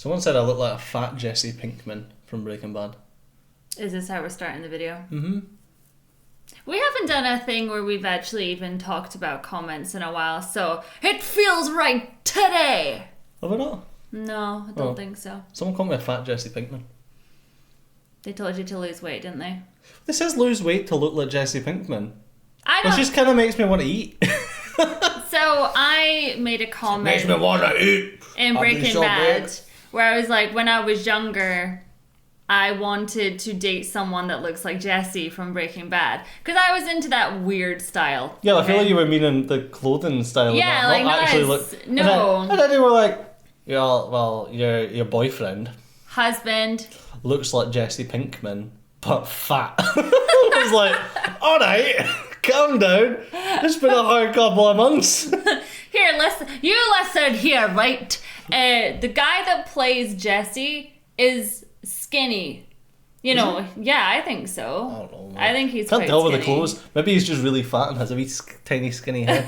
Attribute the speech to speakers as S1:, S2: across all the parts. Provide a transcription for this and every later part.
S1: Someone said I look like a fat Jesse Pinkman from Breaking Bad.
S2: Is this how we're starting the video?
S1: Mm-hmm.
S2: We haven't done a thing where we've actually even talked about comments in a while, so it feels right today.
S1: Have we not?
S2: No, I don't think so.
S1: Someone called me a fat Jesse Pinkman.
S2: They told you to lose weight, didn't they?
S1: This says lose weight to look like Jesse Pinkman.
S2: Which
S1: just kind of makes me want to eat.
S2: So I made a comment.
S1: Makes me want to eat.
S2: In Breaking Bad, where I was like, when I was younger, I wanted to date someone that looks like Jesse from Breaking Bad. Because I was into that weird style.
S1: Yeah, I feel like you were meaning the clothing style.
S2: Yeah,
S1: like
S2: not
S1: actually
S2: as...
S1: look.
S2: No.
S1: And then you were like, yeah, well, your boyfriend...
S2: Husband.
S1: Looks like Jesse Pinkman, but fat. I was like, alright, calm down. It's been a hard couple of months.
S2: Here, listen here, right? The guy that plays Jesse is skinny. You know, yeah, I think so.
S1: I don't know, man.
S2: I think he's
S1: Can't
S2: quite
S1: tell
S2: skinny.
S1: with the clothes. Maybe he's just really fat and has a wee tiny skinny head.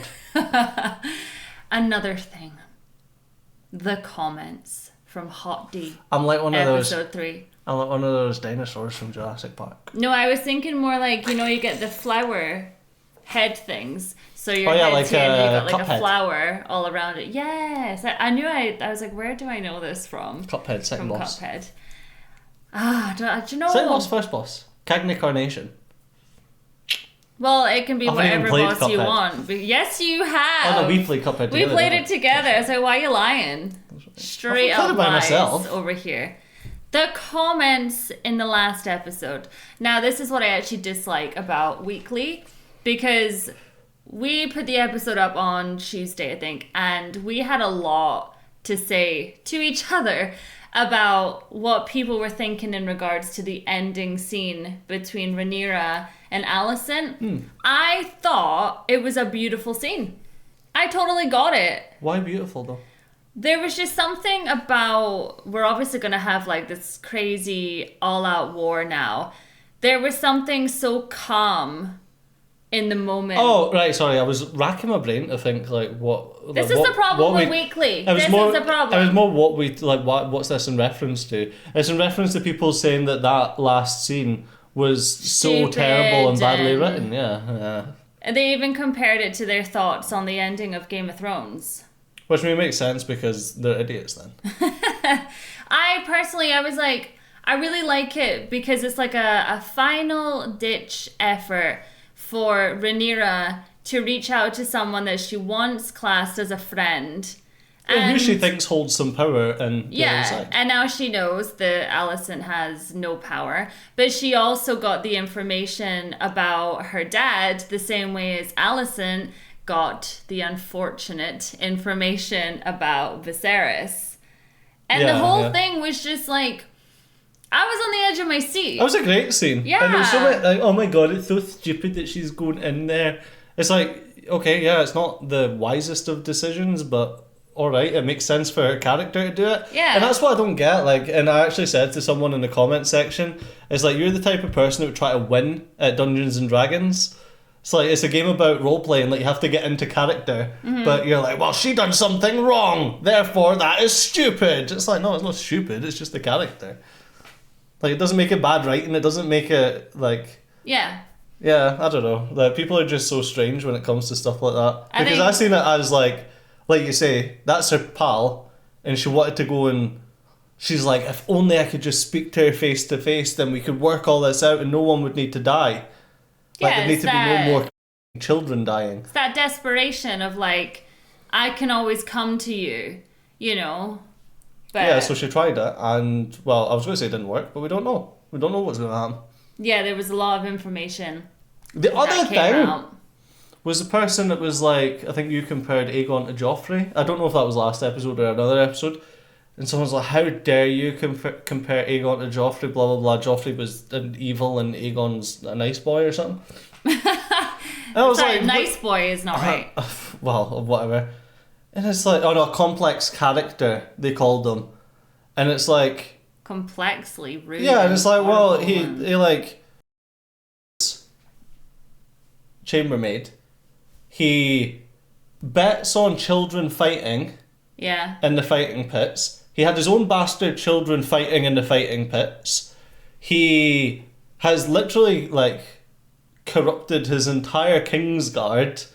S2: Another thing. The comments from Hot D.
S1: I'm like one of those.
S2: Episode 3.
S1: I'm like one of those dinosaurs from Jurassic Park.
S2: No, I was thinking more like, you get the flower head things. So your
S1: yeah,
S2: head's
S1: like
S2: here and you got like
S1: Cuphead.
S2: a flower all around it. Yes. I knew I was like, where do I know this from?
S1: Cuphead, second
S2: From
S1: boss.
S2: Cuphead. Do you know?
S1: Second boss, first boss. Cagney Carnation.
S2: Well, it can be
S1: I haven't even
S2: whatever
S1: played
S2: boss you
S1: Cuphead.
S2: want. But yes, you have.
S1: Oh no, we played Cuphead
S2: We
S1: together.
S2: played
S1: didn't
S2: it together. So why are you lying? Straight
S1: I played
S2: up
S1: it by
S2: lies
S1: myself.
S2: over here. The comments in the last episode. Now, this is what I actually dislike about Weekly, because we put the episode up on Tuesday, I think, and we had a lot to say to each other about what people were thinking in regards to the ending scene between Rhaenyra and Alicent. I thought it was a beautiful scene. I totally got it.
S1: Why beautiful though?
S2: There was just something about, we're obviously going to have like this crazy all-out war now. There was something so calm in the moment.
S1: Oh, right, sorry, I was racking my brain to think like what...
S2: This
S1: like,
S2: is the problem with
S1: we,
S2: Weekly.
S1: It was
S2: This
S1: more,
S2: is the problem.
S1: It was more what we, like, what's this in reference to? It's in reference to people saying that last scene was so
S2: Stupid
S1: terrible and badly
S2: and-
S1: written, yeah.
S2: And they even compared it to their thoughts on the ending of Game of Thrones.
S1: Which may make sense because they're idiots then.
S2: I was like, I really like it because it's like a final ditch effort for Rhaenyra to reach out to someone that she once classed as a friend.
S1: And who she thinks holds some power and the other side.
S2: And now she knows that Alicent has no power, but she also got the information about her dad the same way as Alicent got the unfortunate information about Viserys. And the whole thing was just like, I was on the edge of my seat.
S1: That was a great scene.
S2: Yeah.
S1: And it was so like, oh my god, it's so stupid that she's going in there. It's like, okay, yeah, it's not the wisest of decisions, but alright, it makes sense for her character to do it.
S2: Yeah.
S1: And that's what I don't get. Like, and I actually said to someone in the comment section, it's like, you're the type of person that would try to win at Dungeons and Dragons. It's like, it's a game about role-playing, like you have to get into character, but you're like, well, she done something wrong, therefore that is stupid. It's like, no, it's not stupid, it's just the character. Like, it doesn't make it bad writing, it doesn't make it, like...
S2: Yeah,
S1: I don't know. Like, people are just so strange when it comes to stuff like that.
S2: I
S1: Because
S2: think-
S1: I've seen it as, like you say, that's her pal, and she wanted to go and... She's like, if only I could just speak to her face to face, then we could work all this out and no one would need to die. Like,
S2: Yeah,
S1: there need
S2: it's
S1: to be no
S2: that-
S1: more children dying.
S2: it's that desperation of like, I can always come to you, But
S1: Yeah, so she tried it, and, well, I was going to say it didn't work, but we don't know. We don't know what's going to happen.
S2: yeah, there was a lot of information
S1: The other
S2: that came
S1: thing
S2: out.
S1: was the person that was like, I think you compared Aegon to Joffrey. I don't know if that was last episode or another episode. And someone's like, how dare you compare Aegon to Joffrey, blah, blah, blah. Joffrey was an evil and Aegon's a nice boy or something. And I was
S2: Sorry,
S1: like,
S2: nice boy is not right.
S1: well, whatever. And it's like, oh no, complex character, they called him. And it's like...
S2: Complexly rude.
S1: Yeah, and it's like, well,
S2: horrible
S1: he
S2: and-
S1: like... Chambermaid. He bets on children fighting
S2: Yeah.
S1: in the fighting pits. He had his own bastard children fighting in the fighting pits. He has literally, like, corrupted his entire Kingsguard,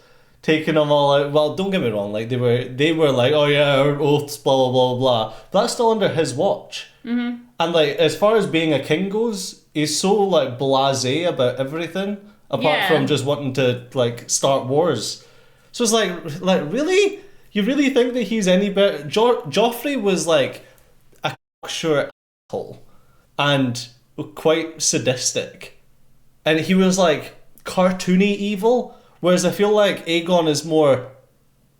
S1: taking them all out. Well, don't get me wrong, like, they were like, oh yeah, our oaths, blah, blah, blah, blah. But that's still under his watch. Mm-hmm. And, like, as far as being a king goes, he's so, like, blasé about everything, apart from just wanting to, like, start wars. So it's like really? You really think that he's any better? Joffrey was, like, a cocksure asshole. And quite sadistic. And he was, like, cartoony evil, whereas I feel like Aegon is more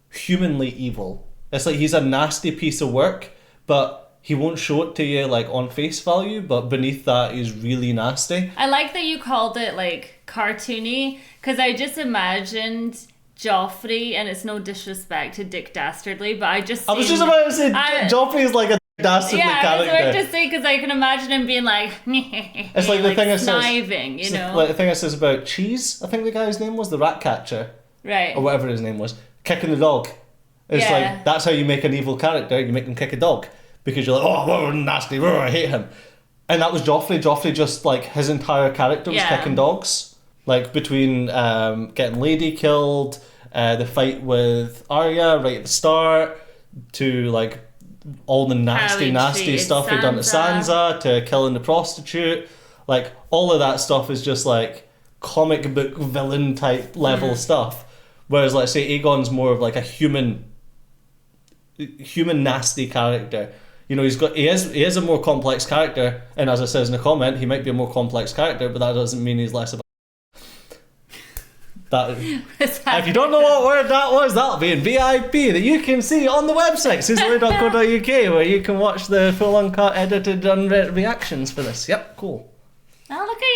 S1: humanly evil. It's like he's a nasty piece of work, but he won't show it to you, like, on face value, but beneath that he's really nasty.
S2: I like that you called it, like, cartoony, because I just imagined Joffrey, and it's no disrespect to Dick Dastardly, but I was just
S1: about to say Joffrey is like a dastardly character.
S2: I was about to say, because I can imagine him being like,
S1: it's like the thing I
S2: sniving, you know,
S1: like the thing I says about Cheese. I think the guy's name was the rat catcher,
S2: right,
S1: or whatever his name was, kicking the dog. It's like that's how you make an evil character. You make them kick a dog because you're like, oh, nasty, I hate him. And that was Joffrey. Joffrey just, like, his entire character was kicking dogs. Like, between getting Lady killed, the fight with Arya right at the start, to, like, all the nasty stuff he'd done to Sansa, to killing the prostitute. Like, all of that stuff is just, like, comic book villain type level stuff. Whereas, like, say, Aegon's more of, like, a human nasty character. You know, he is a more complex character, and as I says in the comment, he might be a more complex character, but that doesn't mean he's less of a that. If you don't know what word that was, that'll be in VIP that you can see on the website, suzyleigh.co.uk, where you can watch the full uncut, edited, unread reactions for this. Yep, cool.
S2: Oh, look at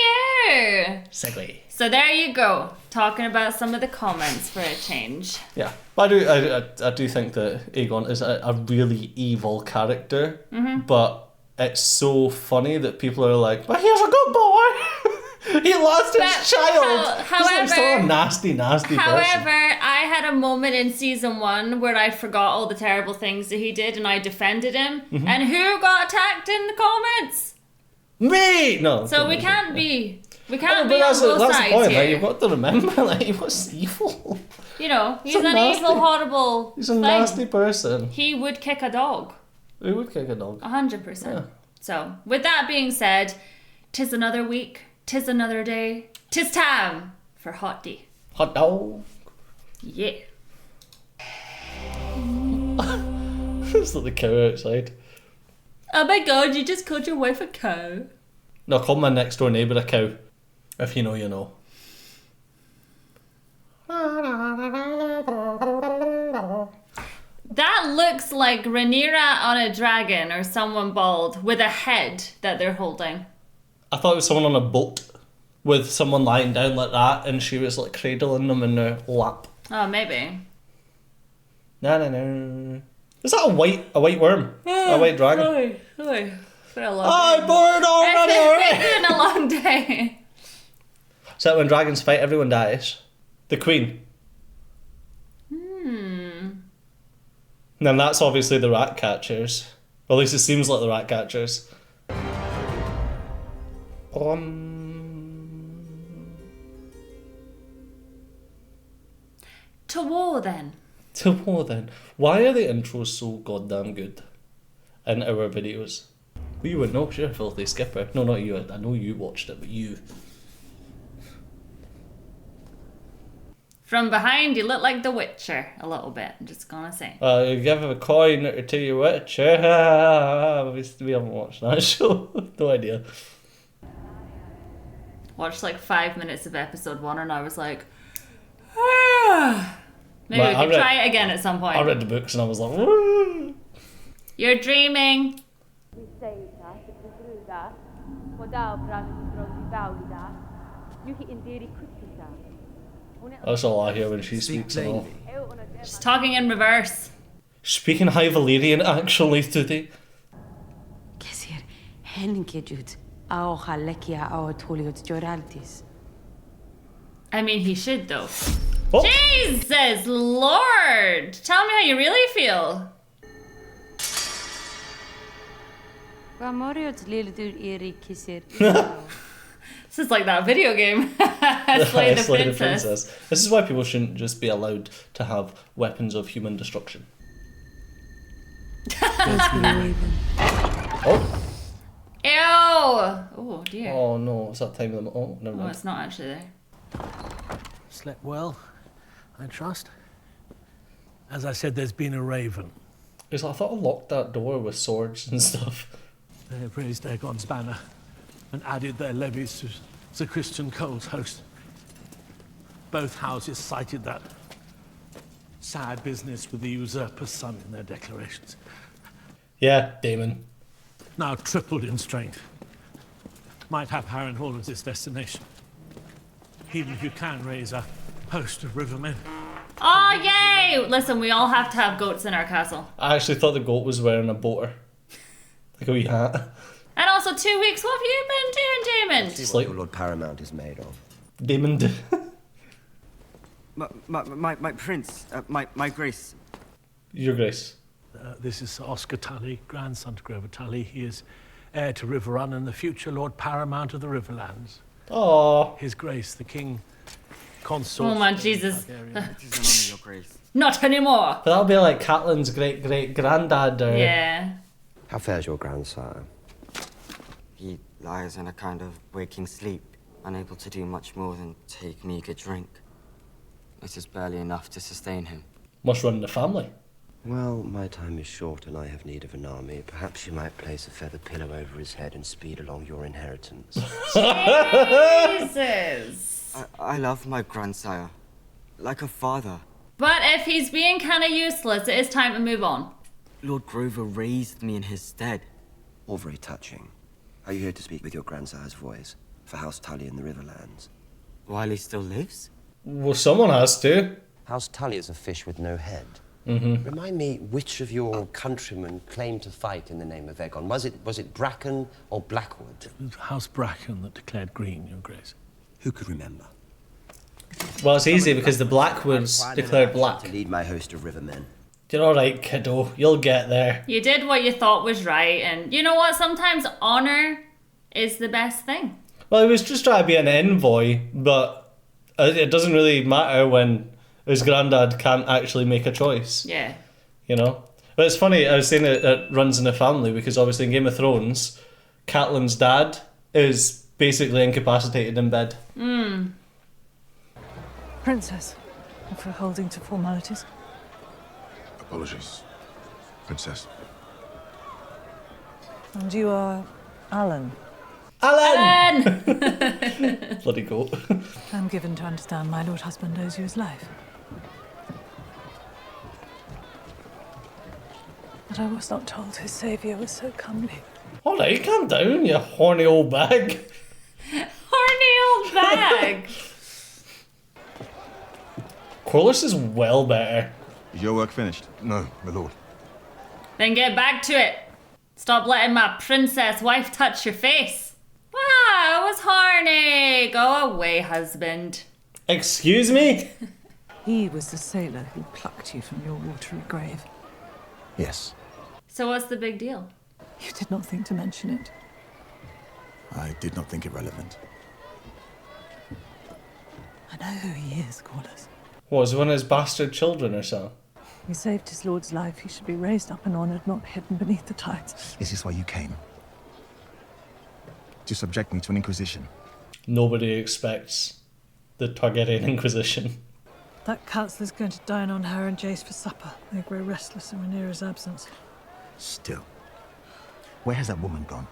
S2: you!
S1: Segue.
S2: So there you go, talking about some of the comments for a change.
S1: Yeah, but I do think that Aegon is a really evil character, but it's so funny that people are like, but he's a good boy! He lost his child!
S2: However,
S1: he's like so nasty person.
S2: However, I had a moment in season 1 where I forgot all the terrible things that he did and I defended him. And who got attacked in the comments?
S1: Me! No.
S2: So we can't be... We can't
S1: but
S2: be on both
S1: that's
S2: sides
S1: the point.
S2: here.
S1: Like, you've got to remember, like, he was evil.
S2: You know, he's an evil, horrible
S1: He's a nasty person.
S2: He would kick a dog.
S1: He would kick a dog.
S2: 100%.
S1: Yeah.
S2: So, with that being said, 'tis another week, 'tis another day, 'tis time for Hot D.
S1: Hot dog.
S2: Yeah.
S1: It's like the cow outside.
S2: Oh my god, you just called your wife a cow.
S1: No, I called my next door neighbour a cow. If you know, you know.
S2: That looks like Rhaenyra on a dragon or someone bald with a head that they're holding.
S1: I thought it was someone on a boat with someone lying down like that, and she was, like, cradling them in her lap.
S2: Oh, maybe.
S1: No. Is that a white worm? A white dragon?
S2: It's been a long
S1: I'm bored already!
S2: It's been a long day.
S1: So when dragons fight, everyone dies. The queen. And that's obviously the rat catchers. Or at least it seems like the rat catchers.
S2: To war then.
S1: To war then. Why are the intros so goddamn good in our videos? Well, you would know, 'cause you're a filthy skipper. No, not you. I know you watched it, but you.
S2: From behind, you look like the Witcher a little bit. I'm just gonna say.
S1: You give a coin to your witcher. We haven't watched that show. No idea.
S2: Watched like 5 minutes of episode 1 and I was like, ah. Maybe we can try it again at some point.
S1: I read the books and I was like, woo.
S2: You're dreaming.
S1: That's all I hear when she speaks and all.
S2: She's talking in reverse.
S1: Speaking High Valyrian actually today.
S2: I mean, he should though.
S1: Oh.
S2: Jesus, Lord! Tell me how you really feel. This is like that video game. Slay the Princess.
S1: This is why people shouldn't just be allowed to have weapons of human destruction. Oh.
S2: Ew! Oh dear.
S1: Oh no, it's that time of the... Oh, never
S2: Oh,
S1: mind.
S2: it's not actually there.
S3: Slept well, I trust. As I said, there's been a raven.
S1: Because I thought I locked that door with swords and stuff.
S3: They have raised Aegon's banner and added their levies to the Christian Cole's host. Both houses cited that sad business with the usurper's son in their declarations.
S1: Yeah, Daemon.
S3: Now tripled in strength. Might have Harrenhal as its destination. Even if you can raise a host of rivermen.
S2: Oh, yay! Listen, we all have to have goats in our castle.
S1: I actually thought the goat was wearing a boater. Like a wee hat.
S2: And also 2 weeks, what have you been doing, Daemon?
S4: See what your Lord Paramount is made of.
S1: Daemon.
S5: My prince, my grace.
S1: Your Grace.
S3: This is Sir Oscar Tully, grandson to Grover Tully. He is heir to River Run and the future Lord Paramount of the Riverlands.
S1: Aww.
S3: His Grace, the King Consort.
S2: Oh my Jesus.
S5: It is an honor, your grace.
S2: Not anymore!
S1: But that'll be like Catelyn's great-great-granddad or...
S2: Yeah.
S4: How fares your grandsire?
S5: He lies in a kind of waking sleep, unable to do much more than take meager drink. It is barely enough to sustain him.
S1: Must run in the family.
S4: Well, my time is short and I have need of an army. Perhaps you might place a feather pillow over his head and speed along your inheritance.
S2: Jesus!
S5: I love my grandsire, like a father.
S2: But if he's being kind of useless, it is time to move on.
S5: Lord Grover raised me in his stead.
S4: All very touching. Are you here to speak with your grandsire's voice for House Tully in the Riverlands?
S5: While he still lives?
S1: Well, someone has to.
S4: House Tully is a fish with no head.
S1: Mm-hmm.
S4: Remind me, which of your countrymen claimed to fight in the name of Aegon? Was it Bracken or Blackwood?
S3: It was House Bracken that declared green, Your Grace.
S4: Who could remember?
S1: Well, it's easy because the Blackwoods declared black.
S4: To lead my host of rivermen.
S1: You're alright, kiddo. You'll get there.
S2: You did what you thought was right, and you know what? Sometimes honor is the best thing.
S1: Well, he was just trying to be an envoy, but it doesn't really matter when his granddad can't actually make a choice.
S2: Yeah.
S1: You know? But it's funny, I was saying it runs in the family because obviously in Game of Thrones, Catelyn's dad is basically incapacitated in bed.
S6: Princess, if we're holding to formalities.
S7: Apologies, Princess.
S6: And you are Alan.
S1: Alan! Bloody goat.
S6: I'm given to understand my lord husband owes you his life. But I was not told his saviour was so comely.
S1: Alright, calm down, you horny old bag.
S2: Horny old bag!
S1: Corlys is well better.
S7: Is your work finished? No, my lord.
S2: Then get back to it. Stop letting my princess wife touch your face. Wow, I was horny. Go away, husband.
S1: Excuse me?
S6: He was the sailor who plucked you from your watery grave.
S7: Yes.
S2: So what's the big deal?
S6: You did not think to mention it.
S7: I did not think it relevant.
S6: I know who he is, Corlys.
S1: What, was one of his bastard children or so?
S6: He saved his lord's life. He should be raised up and honoured, not hidden beneath the tides.
S7: Is this why you came? To subject me to an inquisition?
S1: Nobody expects the Targaryen Inquisition.
S6: That councillor's going to dine on her and Jace for supper. They grow restless in Rhaenyra's absence.
S7: Still. Where has that woman gone?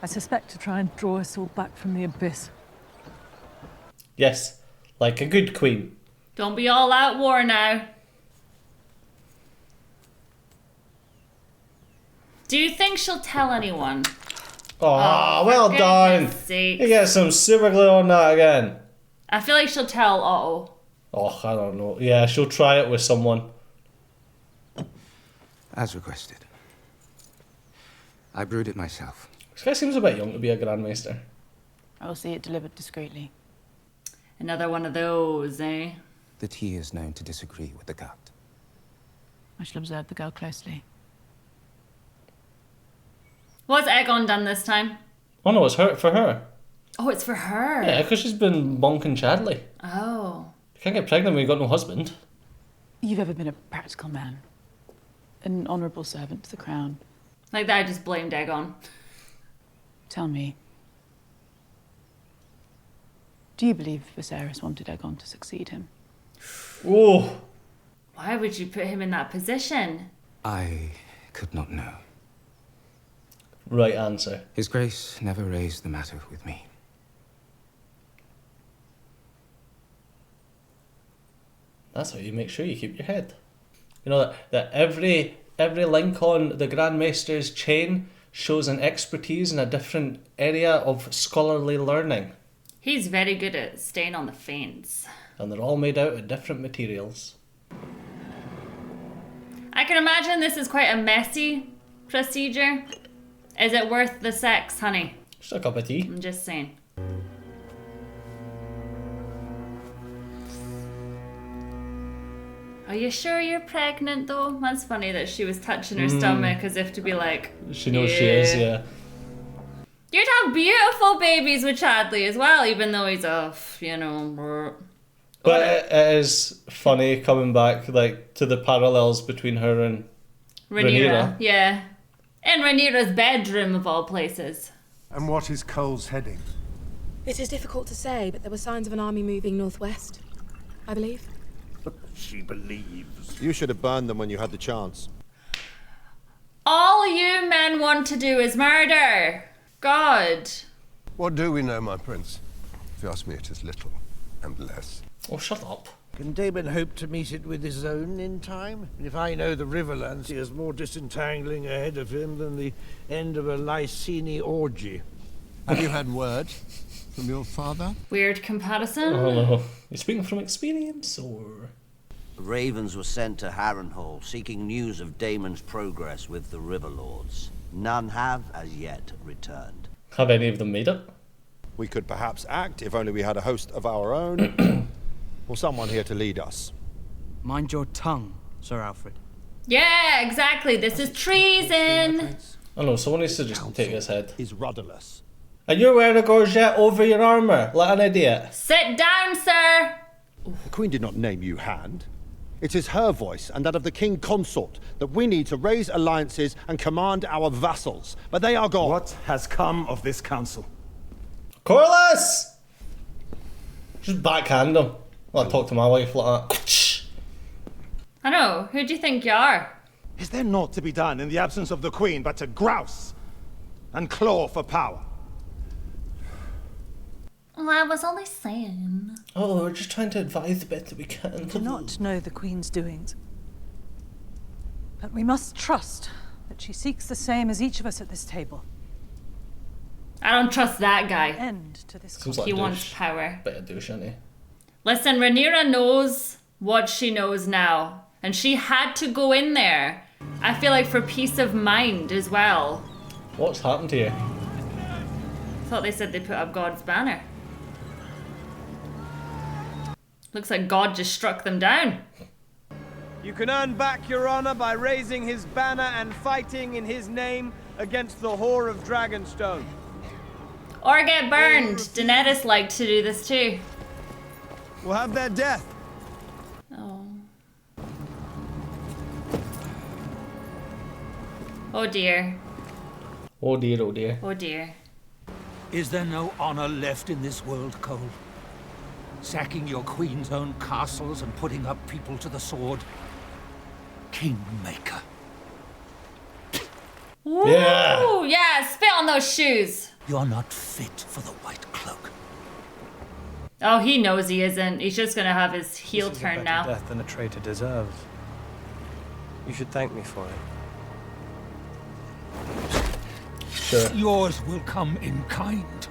S6: I suspect to try and draw us all back from the abyss.
S1: Yes, like a good queen.
S2: Don't be all out war now. Do you think she'll tell anyone?
S1: Oh, well
S2: for
S1: done.
S2: goodness sakes.
S1: You get some super glue on that again.
S2: I feel like she'll tell Otto.
S1: Oh, I don't know. Yeah, she'll try it with someone.
S8: As requested. I brewed it myself.
S1: This guy seems a bit young to be a Grandmaster.
S9: I will see it delivered discreetly.
S2: Another one of those, eh?
S8: The tea is known to disagree with the gut.
S9: I shall observe the girl closely.
S2: What's Aegon done this time?
S1: Oh no, it's for her.
S2: Oh, it's for her.
S1: Yeah, because she's been bonking Chadley.
S2: Oh.
S1: You can't get pregnant when you've got no husband.
S9: You've ever been a practical man, an honourable servant to the crown.
S2: Like that, I just blamed Aegon.
S9: Tell me, do you believe Viserys wanted Aegon to succeed him?
S1: Oh.
S2: Why would you put him in that position?
S8: I could not know.
S1: Right answer.
S8: His Grace never raised the matter with me.
S1: That's how you make sure you keep your head. You know that every link on the Grand Maester's chain shows an expertise in a different area of scholarly learning.
S2: He's very good at staying on the fence.
S1: And they're all made out of different materials.
S2: I can imagine this is quite a messy procedure. Is it worth the sex, honey?
S1: Just a cup of tea.
S2: I'm just saying. Are you sure you're pregnant though? That's funny that she was touching her stomach as if to be like,
S1: She knows she is, yeah.
S2: You'd have beautiful babies with Chadley as well, even though he's off, you know.
S1: But it is funny coming back like to the parallels between her and
S2: Rhaenyra. Yeah. In Rhaenyra's bedroom of all places.
S10: And what is Cole's heading?
S11: It is difficult to say, but there were signs of an army moving northwest, I believe.
S10: But she believes.
S12: You should have burned them when you had the chance.
S2: All you men want to do is murder. God.
S10: What do we know, my prince? If you ask me, it is little and less.
S1: Oh, shut up.
S3: Can Damon hope to meet it with his own in time? If I know the Riverlands, he has more disentangling ahead of him than the end of a Lycini orgy.
S10: Have you had word from your father?
S2: Weird comparison.
S1: Oh no. You speaking from experience or?
S13: Ravens were sent to Harrenhal seeking news of Damon's progress with the River Lords. None have, as yet, returned.
S1: Have any of them made it?
S12: We could perhaps act if only we had a host of our own, or someone here to lead us.
S14: Mind your tongue, Sir Alfred.
S2: Yeah, exactly. This is treason.
S1: Oh no, someone needs to just take his head.
S12: Is rudderless.
S1: And you're wearing a gorget over your armour, like an idiot.
S2: Sit down, sir.
S12: The Queen did not name you hand. It is her voice and that of the King Consort that we need to raise alliances and command our vassals. But they are gone.
S7: What has come of this council?
S1: Corlys! Just backhand him. I'll talk to my wife like that.
S2: I know. Who do you think you are?
S7: Is there naught to be done in the absence of the Queen but to grouse and claw for power?
S2: Well, I was only saying.
S1: Oh, we're just trying to advise the best that we can.
S6: We do not know the Queen's doings. But we must trust that she seeks the same as each of us at this table.
S2: I don't trust that guy.
S6: End to this.
S1: Seems like
S2: He
S1: a
S2: wants
S1: douche.
S2: power.
S1: Bit of douche, isn't he?
S2: Listen, Rhaenyra knows what she knows now. And she had to go in there. I feel like for peace of mind as well.
S1: What's happened to you?
S2: Thought they said they put up God's banner. Looks like God just struck them down.
S15: You can earn back your honor by raising his banner and fighting in his name against the whore of Dragonstone.
S2: Or get burned. Daenerys liked to do this too.
S15: We'll have their death.
S2: Oh. Oh dear.
S1: Oh dear, oh dear.
S2: Oh dear.
S3: Is there no honor left in this world, Cole? Sacking your queen's own castles and putting up people to the sword? Kingmaker.
S1: Yeah.
S2: Ooh, yeah, spit on those shoes.
S3: You're not fit for the White Cloak.
S2: Oh, he knows he isn't. He's just gonna have his heel
S14: This is
S2: turn
S14: a better
S2: now.
S14: death than a traitor deserves. You should thank me for it.
S1: Sure.
S3: Yours will come in kind.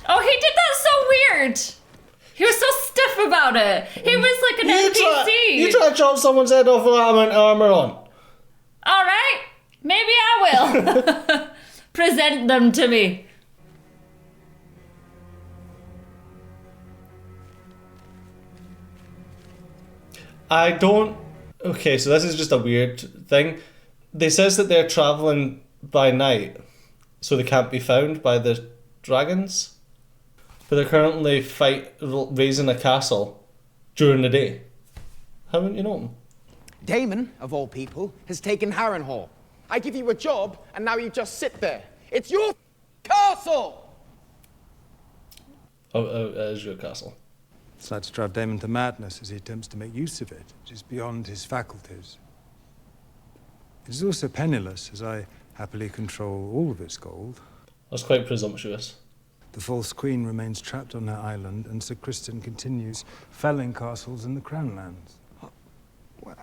S2: Oh, he did that so weird. He was so stiff about it. He was like an NPC.
S1: You try to chop someone's head off with that amount of armour on.
S2: All right, maybe I will. Present them to me.
S1: I don't... Okay, so this is just a weird thing. they says that they're travelling by night, so they can't be found by the dragons. But they're currently raising a castle during the day. Haven't you known?
S16: Daemon, of all people, has taken Harrenhal. I give you a job, and now you just sit there. It's your castle!
S1: Oh, it is your castle.
S17: It's like to drive Daemon to madness as he attempts to make use of it, which is beyond his faculties. It is also penniless, as I happily control all of its gold.
S1: That's quite presumptuous.
S17: The false queen remains trapped on her island, and Sir Criston continues felling castles in the Crown Lands.
S16: Well,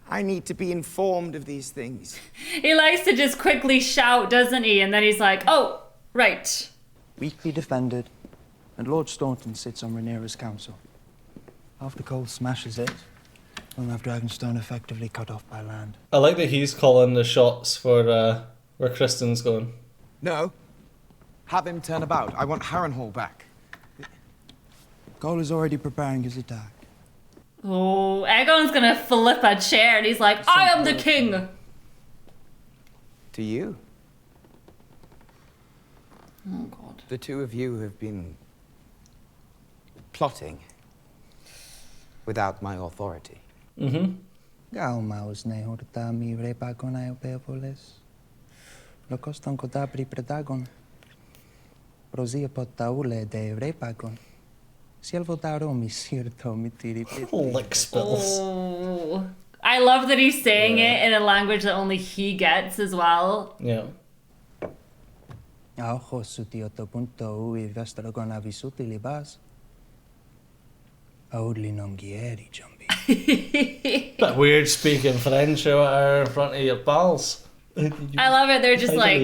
S16: I need to be informed of these things.
S2: He likes to just quickly shout, doesn't he? And then he's like, oh, right.
S18: Weakly defended, and Lord Staunton sits on Rhaenyra's council. After Cole smashes it, we'll have Dragonstone effectively cut off by land.
S1: I like that he's calling the shots for where Criston's going.
S16: No. Have him turn about. I want Harrenhal back.
S18: Cole is already preparing his attack.
S2: Oh, Aegon's gonna flip a chair and he's like, I am the king!
S16: To you?
S2: Oh, God.
S16: The two of you have been plotting without my authority.
S1: Mm-hmm.
S18: Gaumaus ne horta mi repagon aeopeopolis. Lokoston kodabri predagon. Prosia potaule de repagon.
S1: Lick spills.
S2: Oh. I love that he's saying it in a language that only he gets as well.
S1: Yeah. Bit weird speaking French out in front of your pals.
S2: I love it. They're just like,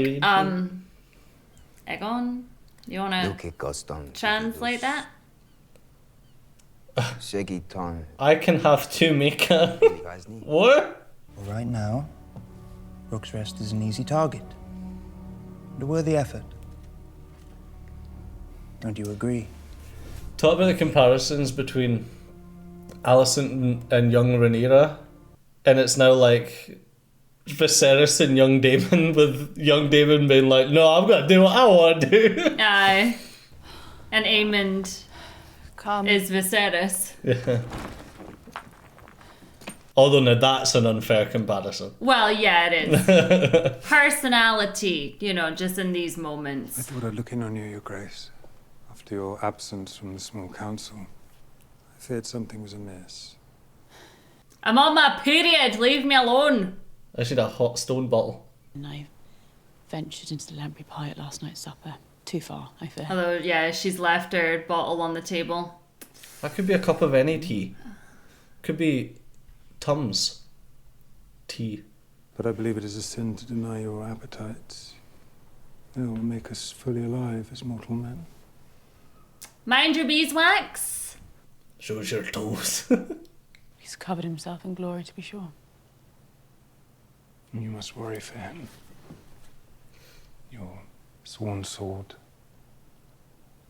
S2: Aegon, you wanna translate that?
S1: I can have two makeup. What?
S18: Right now, Rook's Rest is an easy target. A worthy effort. Don't you agree?
S1: Talk about the comparisons between Alicent and young Rhaenyra, and it's now like Viserys and young Daemon, with young Daemon being like, no, I'm gonna do what I want to do.
S2: Aye. And Aemond is Viserys.
S1: Yeah. Although now that's an unfair comparison.
S2: Well, yeah, it is. Personality, you know, just in these moments.
S17: I thought I'd look in on you, Your Grace. After your absence from the small council, I feared something was amiss.
S2: I'm on my period, leave me alone.
S1: I should have a hot stone bottle.
S9: And I ventured into the lamprey pie at last night's supper. Too far, I fear.
S2: Although, yeah, she's left her bottle on the table.
S1: That could be a cup of any tea. Could be Tums tea.
S17: But I believe it is a sin to deny your appetites. They will make us fully alive as mortal men.
S2: Mind your beeswax.
S1: Shows your toes.
S9: He's covered himself in glory, to be sure.
S17: You must worry for him. Your sworn sword.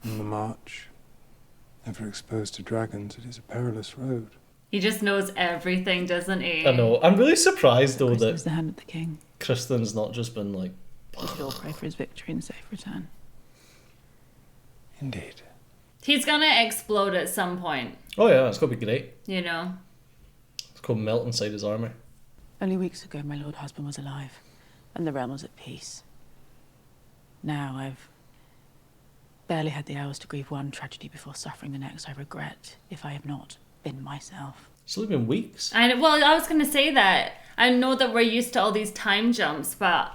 S17: On the march. Never exposed to dragons, it is a perilous road.
S2: He just knows everything, doesn't he?
S1: I know. I'm really surprised though that
S9: the hand of the king.
S1: Kristen's not just been like.
S9: We should all pray for his victory and safe return.
S17: Indeed.
S2: He's gonna explode at some point.
S1: Oh yeah, it's gonna be great.
S2: You know.
S1: It's gonna melt inside his armor.
S9: Only weeks ago, my lord husband was alive, and the realm was at peace. Now I've barely had the hours to grieve one tragedy before suffering the next. I regret if I have not been myself.
S1: It's only been weeks.
S2: I was gonna say that. I know that we're used to all these time jumps, but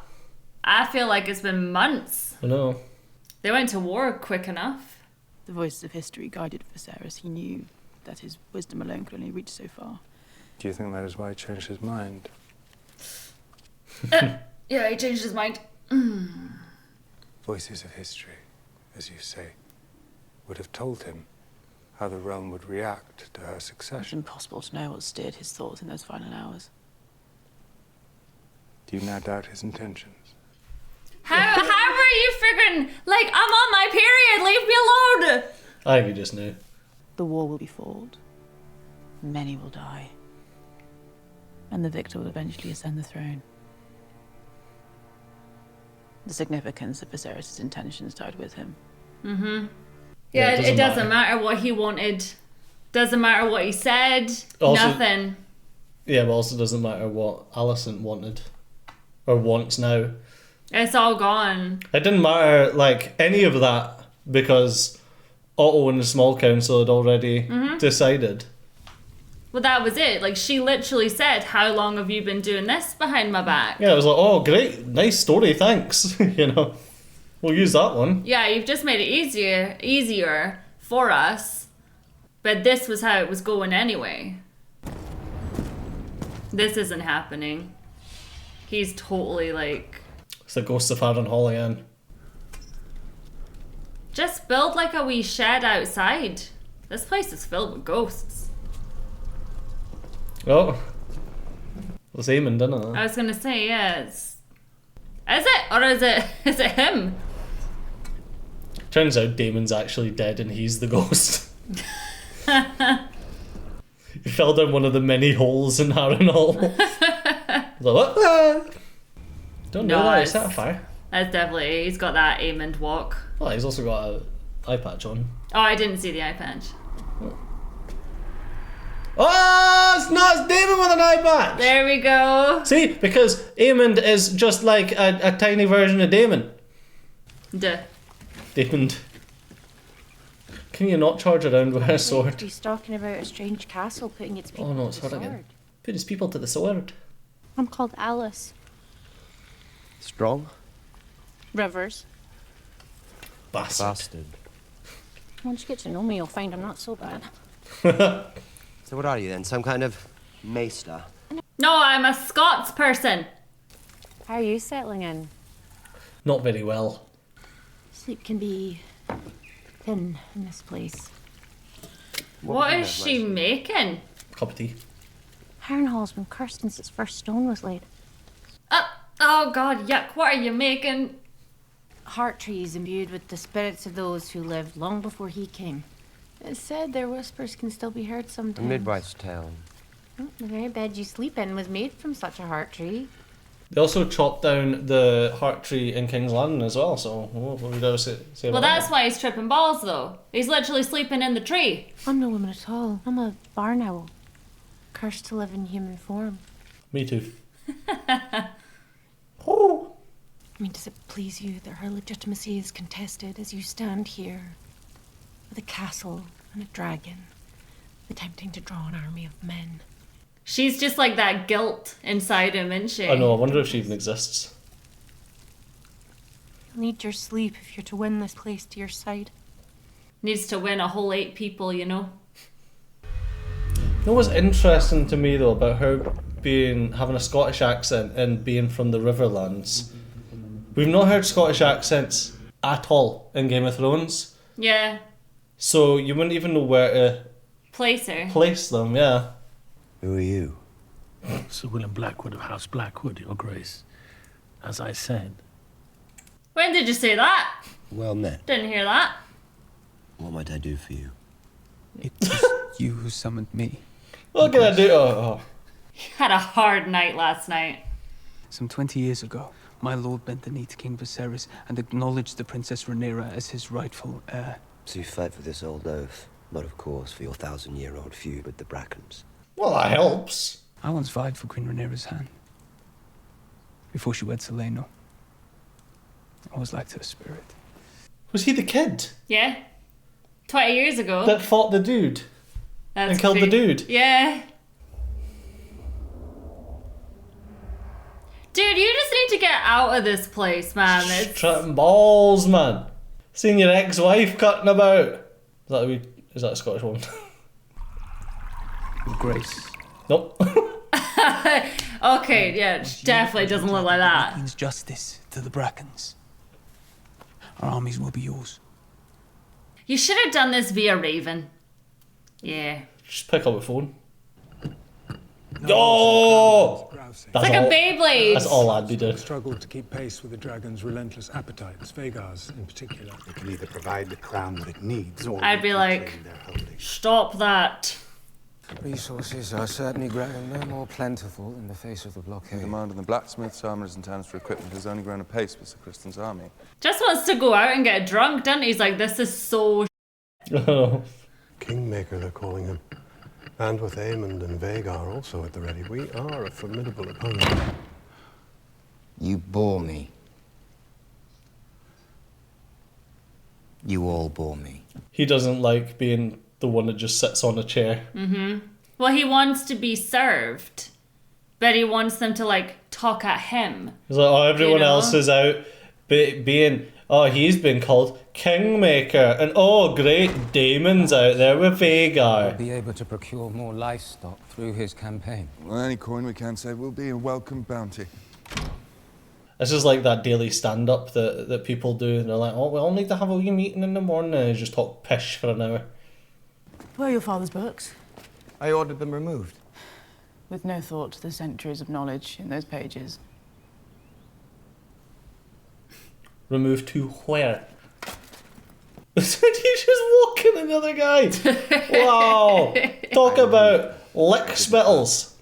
S2: I feel like it's been months.
S1: I know.
S2: They went to war quick enough.
S9: The voices of history guided Viserys. He knew that his wisdom alone could only reach so far.
S17: Do you think that is why he changed his mind?
S2: Yeah, he changed his mind.
S17: Voices of history, as you say, would have told him how the realm would react to her
S9: It's
S17: succession.
S9: impossible to know what steered his thoughts in those final hours.
S17: Do you now doubt his intentions?
S2: How are you figuring? Like, I'm on my period. Leave me alone.
S1: I think he just knew.
S9: The war will be fought. Many will die. and the victor will eventually ascend the throne. The significance of Viserys' intentions died with him.
S2: Mm-hmm. Yeah, it doesn't matter what he wanted. Doesn't matter what he said.
S1: Also,
S2: nothing.
S1: Yeah, but also doesn't matter what Alicent wanted. Or wants now.
S2: It's all gone.
S1: It didn't matter, like, any of that, because Otto and the small council had already decided.
S2: Well, that was it. Like, she literally said, how long have you been doing this behind my back?
S1: Yeah, it was like, oh, great, nice story, thanks. You know, we'll use that one.
S2: Yeah, you've just made it easier for us. But this was how it was going anyway. This isn't happening. He's totally like...
S1: It's the ghosts of Harrenhal again.
S2: Just build like a wee shed outside. This place is filled with ghosts.
S1: Oh. It's Aemond, isn't it?
S2: I was gonna say, yeah, it's... Is it? Or is it him?
S1: Turns out Daemon's actually dead and he's the ghost. He fell down one of the many holes in Harrenhal. Like, what? Don't know that, he set a fire.
S2: That's definitely, he's got that Aemond walk.
S1: Oh, he's also got an eye patch on.
S2: Oh, I didn't see the eye patch.
S1: Oh, it's not Daemon with an eye patch!
S2: There we go.
S1: See, because Aemond is just like a tiny version of Daemon.
S2: Duh.
S1: Daemon. Can you not charge around with a sword?
S19: He's talking about a strange castle putting its people
S1: Oh no, it's
S19: to
S1: her
S19: the sword.
S1: again. Put his people to the sword.
S19: I'm called Alice.
S4: Strong?
S19: Rivers.
S1: Bastard.
S19: Once you get to know me, you'll find I'm not so bad.
S4: So what are you then? Some kind of maester?
S2: No, I'm a Scots person.
S19: How are you settling in?
S1: Not very well.
S19: Sleep can be thin in this place.
S2: What is she making?
S1: Cup of tea.
S19: Harrenhal's been cursed since its first stone was laid.
S2: Oh god, yuck, what are you making?
S19: Heart trees imbued with the spirits of those who lived long before he came. It's said their whispers can still be heard
S4: A
S19: sometimes.
S4: midwife's tale.
S19: The very bed you sleep in was made from such a heart tree.
S1: They also chopped down the heart tree in King's Landing as well, so what would I say
S2: Well,
S1: about
S2: that's
S1: that?
S2: why he's tripping balls, though. He's literally sleeping in the tree.
S19: I'm no woman at all. I'm a barn owl. Cursed to live in human form.
S1: Me too.
S19: I mean, does it please you that her legitimacy is contested as you stand here with a castle and a dragon, attempting to draw an army of men?
S2: She's just like that guilt inside him, isn't she?
S1: I know, I wonder if she even exists.
S19: You'll need your sleep if you're to win this place to your side.
S2: Needs to win a whole 8 people, you know?
S1: You know what's interesting to me though about her having a Scottish accent and being from the Riverlands? We've not heard Scottish accents at all in Game of Thrones.
S2: Yeah.
S1: So you wouldn't even know where to
S2: Place her.
S1: place them, yeah.
S4: Who are you?
S3: Sir William Blackwood of House Blackwood, Your Grace. As I said.
S2: When did you say that?
S4: Well met.
S2: Didn't hear that.
S4: What might I do for you?
S8: It was you who summoned me.
S1: What can I do? Oh.
S2: Had a hard night last night.
S8: Some 20 years ago, my lord bent the knee to King Viserys and acknowledged the Princess Rhaenyra as his rightful heir.
S4: So you fight for this old oath, not of course for your 1,000-year-old feud with the Brackens.
S1: Well, that helps.
S8: I once vied for Queen Rhaenyra's hand. Before she wed Seleno. I always liked her spirit.
S1: Was he the kid
S2: Yeah. 20 years ago.
S1: that fought the dude
S2: That's
S1: and killed the dude?
S2: Yeah. Dude, you just need to get out of this place, man. It's...
S1: Tripping balls, man. Seeing your ex-wife cutting about. Is that a Scottish one?
S8: Your Grace.
S1: Nope.
S2: Okay, yeah, definitely doesn't look like that.
S8: Means justice to the Brackens. Our armies will be yours.
S2: You should have done this via Raven. Yeah.
S1: Just pick up the phone. Oh!
S2: It's like a Beyblade.
S1: That's all I'd be doing.
S17: Struggled to keep pace with the dragon's relentless appetites, Vhagar's in particular.
S20: They can either provide the crown that it needs, or
S2: I'd be like, stop that.
S20: Resources are certainly growing no more plentiful in the face of the blockade.
S21: The demand on the blacksmiths, armourers and towns for equipment has only grown apace with Sir Crichton's army.
S2: Just wants to go out and get drunk, doesn't he? He's like, this is so
S22: Kingmaker, they're calling him. And with Aemond and Vagar also at the ready, we are a formidable opponent.
S20: You bore me. You all bore me.
S1: He doesn't like being the one that just sits on a chair.
S2: Mm-hmm. Well, he wants to be served, but he wants them to, like, talk at him.
S1: He's like, oh, everyone else is out being... Oh, he's been called Kingmaker. And oh, great, Damon's out there with Vagar.
S20: We'll be able to procure more livestock through his campaign.
S21: Well, any coin we can save will be a welcome bounty.
S1: This is like that daily stand-up that people do. And they're like, oh, we all need to have a wee meeting in the morning. And just talk pish for an hour.
S9: Where are your father's books?
S16: I ordered them removed.
S9: With no thought to the centuries of knowledge in those pages.
S1: Removed to where? He's just walking another guy. Wow. Talk about lick spittles.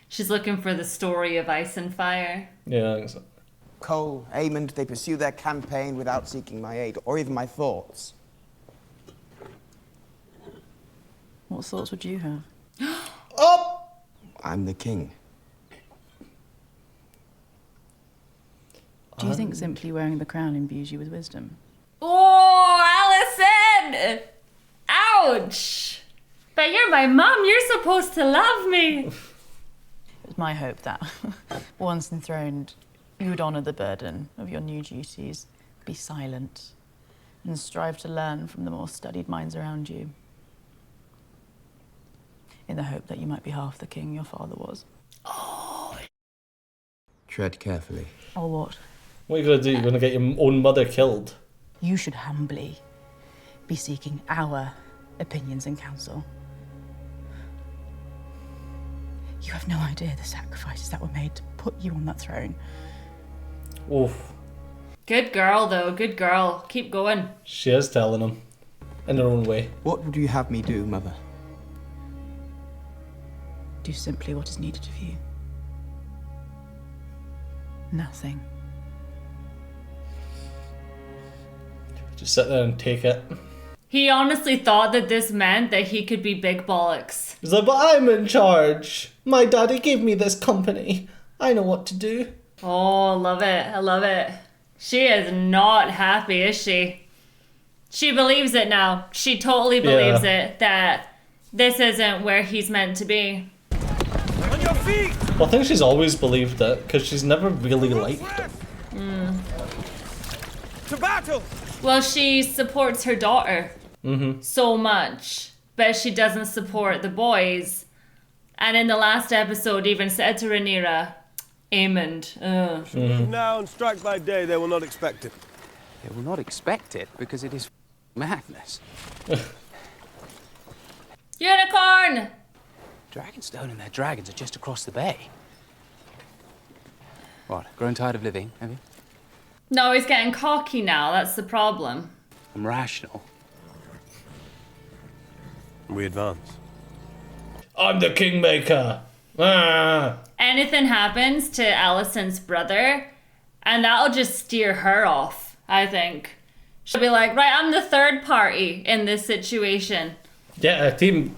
S2: She's looking for the story of Ice and Fire.
S1: Yeah, I think so.
S16: Cole, Aemond, they pursue their campaign without seeking my aid, or even my thoughts.
S9: What thoughts would you have?
S1: Oh!
S16: I'm the king.
S9: Do you think simply wearing the crown imbues you with wisdom?
S2: Oh, Alison! Ouch! But you're my mum, you're supposed to love me.
S9: It was my hope that, once enthroned, you would honour the burden of your new duties, be silent, and strive to learn from the more studied minds around you, in the hope that you might be half the king your father was.
S1: Oh.
S20: Tread carefully.
S9: Or what?
S1: What are you going to do? You're going to get your own mother killed?
S9: You should humbly be seeking our opinions and counsel. You have no idea the sacrifices that were made to put you on that throne.
S1: Oof.
S2: Good girl, though. Good girl. Keep going.
S1: She is telling him. In her own way.
S16: What would you have me do, Mother?
S9: Do simply what is needed of you. Nothing.
S1: Just sit there and take it.
S2: He honestly thought that this meant that he could be big bollocks.
S1: He's like, but I'm in charge. My daddy gave me this company. I know what to do.
S2: Oh, love it. I love it. She is not happy, is she? She believes it now. She totally believes it, that this isn't where he's meant to be.
S15: On your feet!
S1: Well, I think she's always believed it, because she's never really liked it.
S15: To battle!
S2: Well, she supports her daughter so much, but she doesn't support the boys. And in the last episode, even said to Rhaenyra, Aemond.
S15: Now and strike by day, they will not expect it.
S8: They will not expect it because it is madness.
S2: Unicorn!
S8: Dragonstone and their dragons are just across the bay. What, grown tired of living, have you?
S2: No, he's getting cocky now. That's the problem.
S8: I'm rational.
S15: We advance.
S1: I'm the Kingmaker. Ah.
S2: Anything happens to Alicent's brother, and that'll just steer her off, I think. She'll be like, right, I'm the third party in this situation.
S1: Yeah, team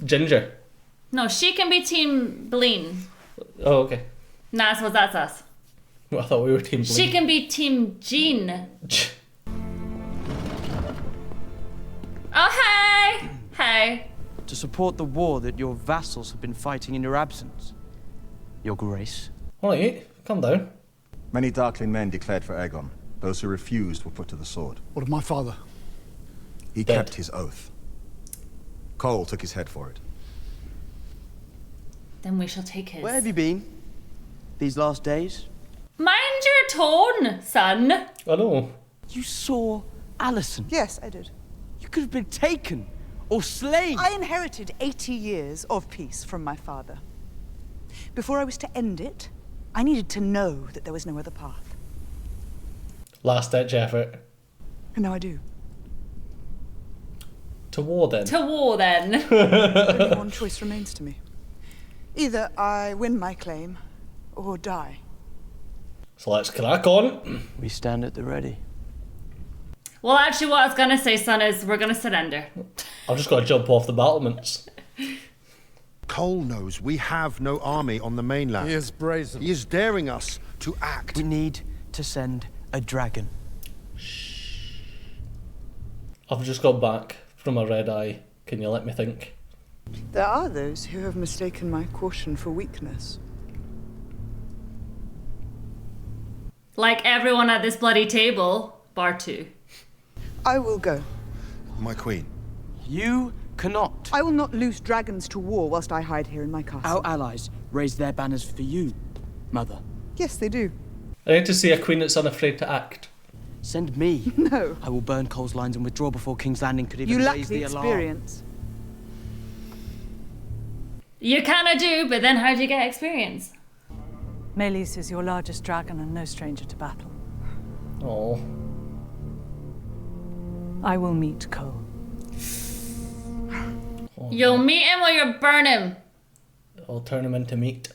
S1: Ginger.
S2: No, she can be Team Bleen.
S1: Oh, okay.
S2: Nah, so that's us.
S1: Well, I thought we were Team Bleen.
S2: She can be Team Jean. Oh, hey! Hey.
S23: To support the war that your vassals have been fighting in your absence, Your Grace.
S1: Alright, calm down.
S12: Many Darkling men declared for Aegon. Those who refused were put to the sword.
S3: What of my father?
S12: He kept his oath. Cole took his head for it.
S2: Then we shall take his.
S23: Where have you been these last days?
S2: Mind your tone, son.
S1: I know.
S23: You saw Alicent.
S6: Yes, I did.
S23: You could have been taken or slain.
S6: I inherited 80 years of peace from my father. Before I was to end it, I needed to know that there was no other path.
S1: Last ditch effort.
S6: And now I do.
S1: To war then.
S2: To war then.
S5: Only one choice remains to me. Either I win my claim, or die.
S1: So let's crack on.
S14: We stand at the ready.
S2: Well, actually, what I was gonna say, son, is we're gonna surrender.
S1: I've just got to jump off the battlements.
S12: Cole knows we have no army on the mainland.
S22: He is brazen.
S12: He is daring us to act.
S23: We need to send a dragon.
S1: I've just got back from a red eye. Can you let me think?
S5: There are those who have mistaken my caution for weakness.
S2: Like everyone at this bloody table, bar 2.
S5: I will go.
S12: My queen.
S23: You cannot.
S5: I will not loose dragons to war whilst I hide here in my castle.
S23: Our allies raise their banners for you, Mother.
S5: Yes, they do.
S1: I need to see a queen that's unafraid to act.
S23: Send me.
S5: No.
S23: I will burn Cole's lines and withdraw before King's Landing could even
S5: You lack
S23: raise
S5: the
S23: alarm.
S5: experience.
S2: You kinda do, but then how do you get experience?
S6: Melis is your largest dragon and no stranger to battle.
S1: Oh.
S6: I will meet Cole.
S2: You'll meet him or you'll burn him.
S1: I'll turn him into meat.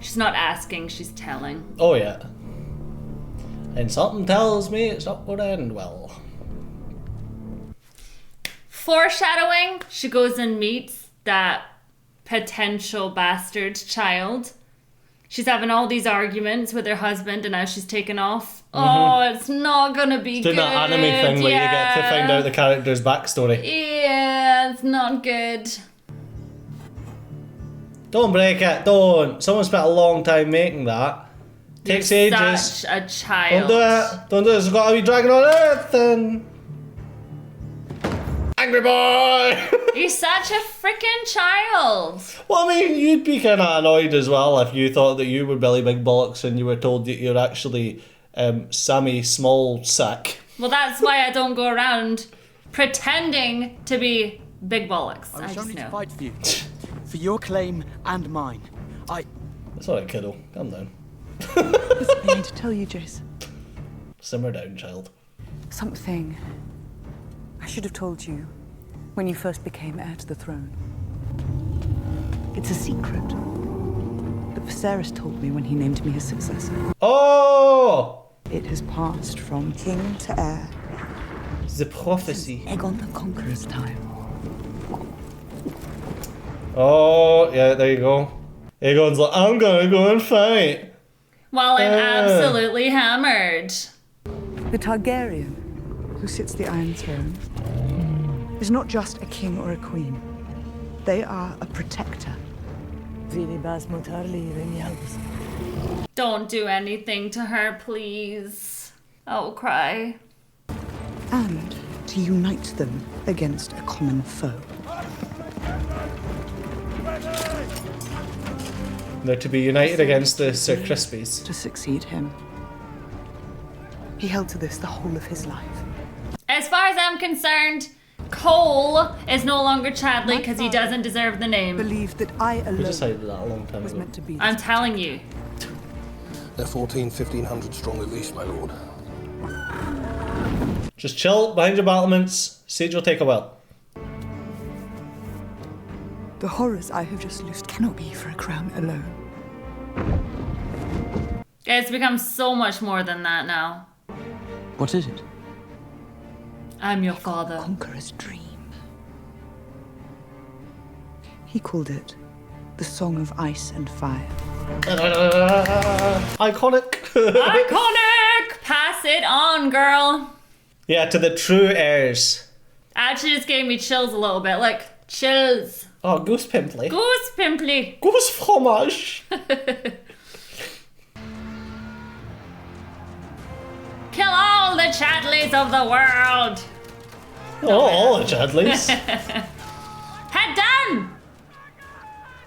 S2: She's not asking, she's telling.
S1: Oh yeah. And something tells me it's not going to end well.
S2: Foreshadowing, she goes and meets that potential bastard child. She's having all these arguments with her husband and now she's taken off. Oh, it's not gonna be
S1: Doing
S2: good.
S1: that anime thing where you get to find out the character's backstory.
S2: Yeah, it's not good.
S1: Don't break it, don't. Someone spent a long time making that. Takes ages.
S2: Such a child.
S1: Don't do it. Don't do it. There's got to be dragon on Earth and... Angry boy!
S2: You're such a freaking child.
S1: Well, I mean, you'd be kind of annoyed as well if you thought that you were Billy Big Bollocks and you were told that you're actually Sammy Small Sack.
S2: Well, that's why I don't go around pretending to be Big Bollocks.
S23: I
S2: I
S23: was
S2: just
S23: only to
S2: know.
S23: fight for you. For your claim and mine.
S1: That's alright, kiddo. Calm down.
S5: I need to tell you, Jace.
S1: Simmer down, child.
S5: Something I should have told you when you first became heir to the throne. It's a secret that Viserys told me when he named me his successor.
S1: Oh!
S5: It has passed from king to heir.
S1: The prophecy.
S5: Aegon the Conqueror's time.
S1: Oh, yeah, there you go. Aegon's like, I'm gonna go and fight.
S2: While I'm absolutely hammered.
S5: The Targaryen, who sits the Iron Throne, is not just a king or a queen. They are a protector.
S2: Don't do anything to her, please. I'll cry.
S5: And to unite them against a common foe.
S1: They're to be united against the Sir Crispies.
S5: To succeed him. He held to this the whole of his life.
S2: As far as I'm concerned, Cole is no longer Chadley because he doesn't deserve the name.
S5: Believed that I alone
S1: We decided that a long time
S5: was
S1: ago.
S5: meant to be.
S2: I'm telling you.
S22: They're 1,500 strong at least, my lord.
S1: Just chill behind your battlements. Siege will take a while.
S5: The horrors I have just loosed cannot be for a crown alone.
S2: It's become so much more than that now.
S23: What is it?
S2: I'm your father.
S5: Conqueror's dream. He called it the Song of Ice and Fire.
S1: Iconic.
S2: Iconic! Pass it on, girl.
S1: Yeah, to the true heirs.
S2: Actually, just gave me chills a little bit. Like, chills.
S1: Oh, Goose Pimply.
S2: Goose pimply.
S1: Goose fromage.
S2: Kill all the Chadleys of the world.
S1: Oh, all the Chadleys.
S2: Head down.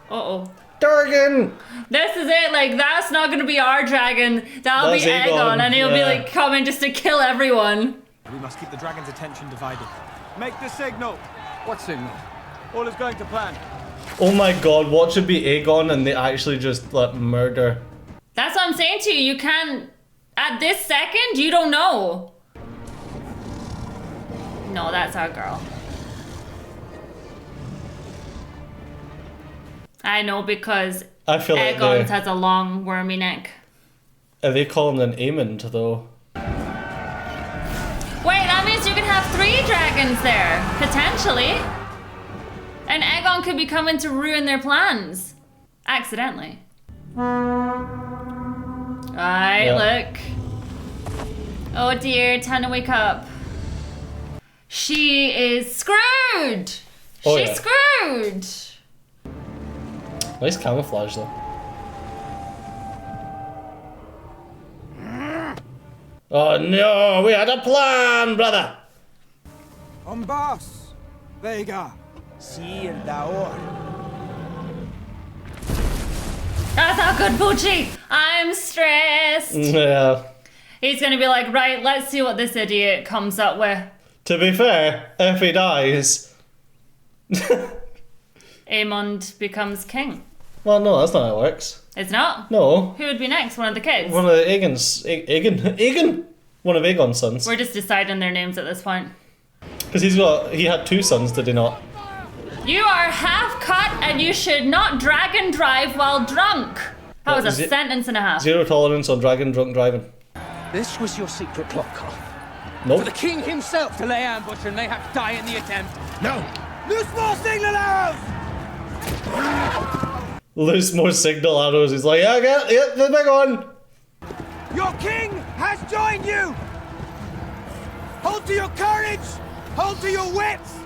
S2: Uh-oh.
S1: Dragon.
S2: This is it. Like, that's not going to be our dragon. That'll
S1: That's
S2: be Aegon. And he'll be
S1: yeah.
S2: like coming just to kill everyone.
S15: We must keep the dragon's attention divided. Make the signal.
S16: What signal?
S15: All is going to plan.
S1: Oh my god, what should be Aegon and they actually just like murder?
S2: That's what I'm saying to you. You can't At this second, you don't know. No, that's our girl. I know because
S1: I feel like
S2: Aegon's has a long wormy neck.
S1: Are they calling an Aemond though?
S2: Wait, that means you can have 3 dragons there, potentially. And Aegon could be coming to ruin their plans. Accidentally. Alright, look. Oh dear, time to wake up. She is screwed!
S1: Oh,
S2: She's
S1: yeah.
S2: screwed!
S1: Nice camouflage though. Oh no, we had a plan, brother!
S16: Boss, Vega, see el daor.
S2: That's not good, Poochie! I'm stressed!
S1: Yeah.
S2: He's gonna be like, right, let's see what this idiot comes up with.
S1: To be fair, if he dies...
S2: Aemond becomes king.
S1: Well, no, that's not how it works.
S2: It's not?
S1: No.
S2: Who would be next? One of the kids?
S1: One of Aegon's... Aegon? One of Aegon's sons.
S2: We're just deciding their names at this point.
S1: Because he had 2 sons, did he not?
S2: You are half cut and you should not dragon drive while drunk. That was a sentence and a half.
S1: 0 tolerance on dragon drunk driving.
S8: This was your secret plot, Carl.
S1: Nope.
S8: For the king himself to lay ambush and mayhap die in the attempt.
S16: No. Loose more signal arrows!
S1: Loose more signal arrows. He's like, yeah, I get it. The big one.
S16: Your king has joined you! Hold to your courage! Hold to your wits!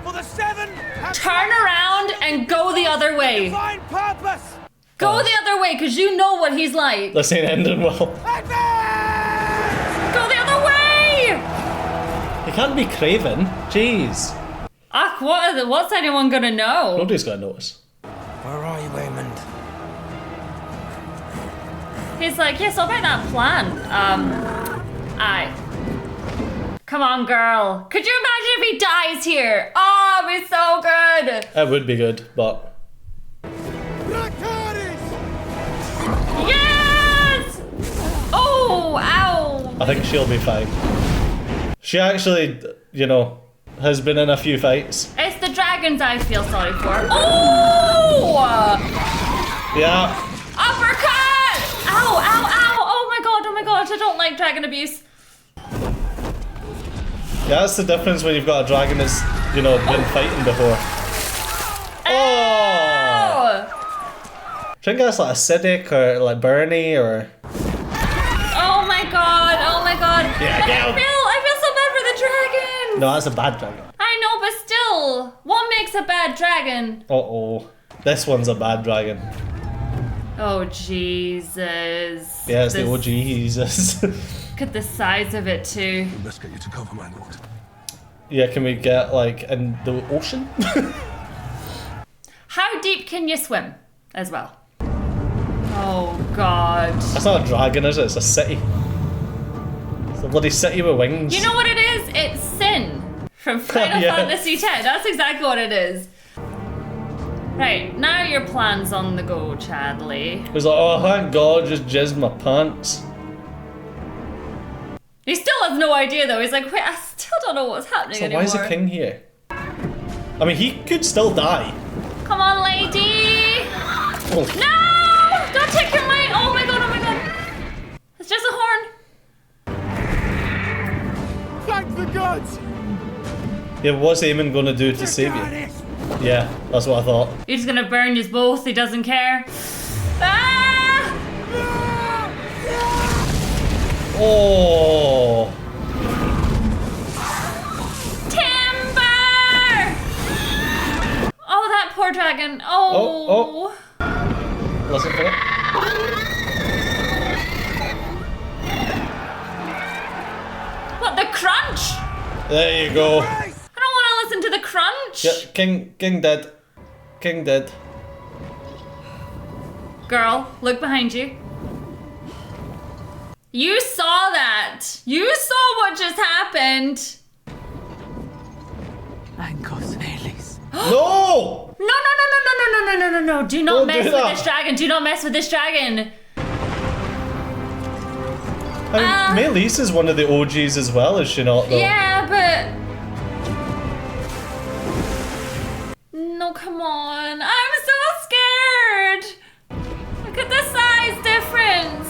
S16: For the 7 have
S2: Turn around and go the other way.
S16: Divine purpose!
S2: Go the other way, because you know what he's like.
S1: This ain't ending well.
S2: Go the other way!
S1: He can't be craven. Jeez.
S2: Ach, what's anyone gonna know?
S1: Nobody's gonna notice.
S16: Where are you, Aemond?
S2: He's like, yes, I'll make that plan. Aye. Come on, girl. Could you imagine if he dies here? Oh, it'd be so good.
S1: It would be good, but...
S2: Yes! Oh, ow.
S1: I think she'll be fine. She actually, you know, has been in a few fights.
S2: It's the dragons I feel sorry for. Oh!
S1: Yeah.
S2: Uppercut! Ow, ow, ow. Oh my god, I don't like dragon abuse.
S1: Yeah, that's the difference when you've got a dragon that's, you know, been fighting before. Oh! I think that's like acidic or like burny or...
S2: Oh my god, oh my god.
S1: Yeah,
S2: But
S1: get
S2: I feel so bad for the dragon.
S1: No, that's a bad dragon.
S2: I know, but still, what makes a bad dragon?
S1: Uh-oh. This one's a bad dragon.
S2: Oh, Jesus.
S1: Yeah, it's the OG Jesus.
S2: Look at the size of it, too.
S3: We must get you to cover, my lord.
S1: Yeah, can we get, like, in the ocean?
S2: How deep can you swim, as well? Oh, God.
S1: That's not a dragon, is it? It's a city. It's a bloody city with wings.
S2: You know what it is? It's sin from Final
S1: Yeah.
S2: Fantasy X. That's exactly what it is. Right, now your plan's on the go, Chadley.
S1: He's like, oh, thank God, just jizzed my pants.
S2: He still has no idea, though. He's like, wait, I still don't know what's happening
S1: So
S2: anymore.
S1: why is the king here? I mean, he could still die.
S2: Come on, lady!
S1: Oh.
S2: No! Don't take your might! Oh my god, oh my god! It's just a horn.
S16: Thank the gods!
S1: Yeah, what's Aemond gonna do to save you? Yeah, that's what I thought.
S2: He's just gonna burn you both, he doesn't care. Ah!
S1: Oh!
S2: Timber! Oh, that poor dragon. Oh.
S1: Listen to it.
S2: What, the crunch?
S1: There you go.
S2: I don't want to listen to the crunch.
S1: Yeah, King dead. King dead.
S2: Girl, look behind you. You saw that. You saw what just happened.
S1: No!
S2: No. Do not
S1: Don't
S2: mess
S1: do
S2: with
S1: that.
S2: this dragon. Do not mess with this dragon.
S1: I mean, Maelys is one of the OGs as well, is she not, though?
S2: Yeah, but... No, come on. I'm so scared. Look at the size difference.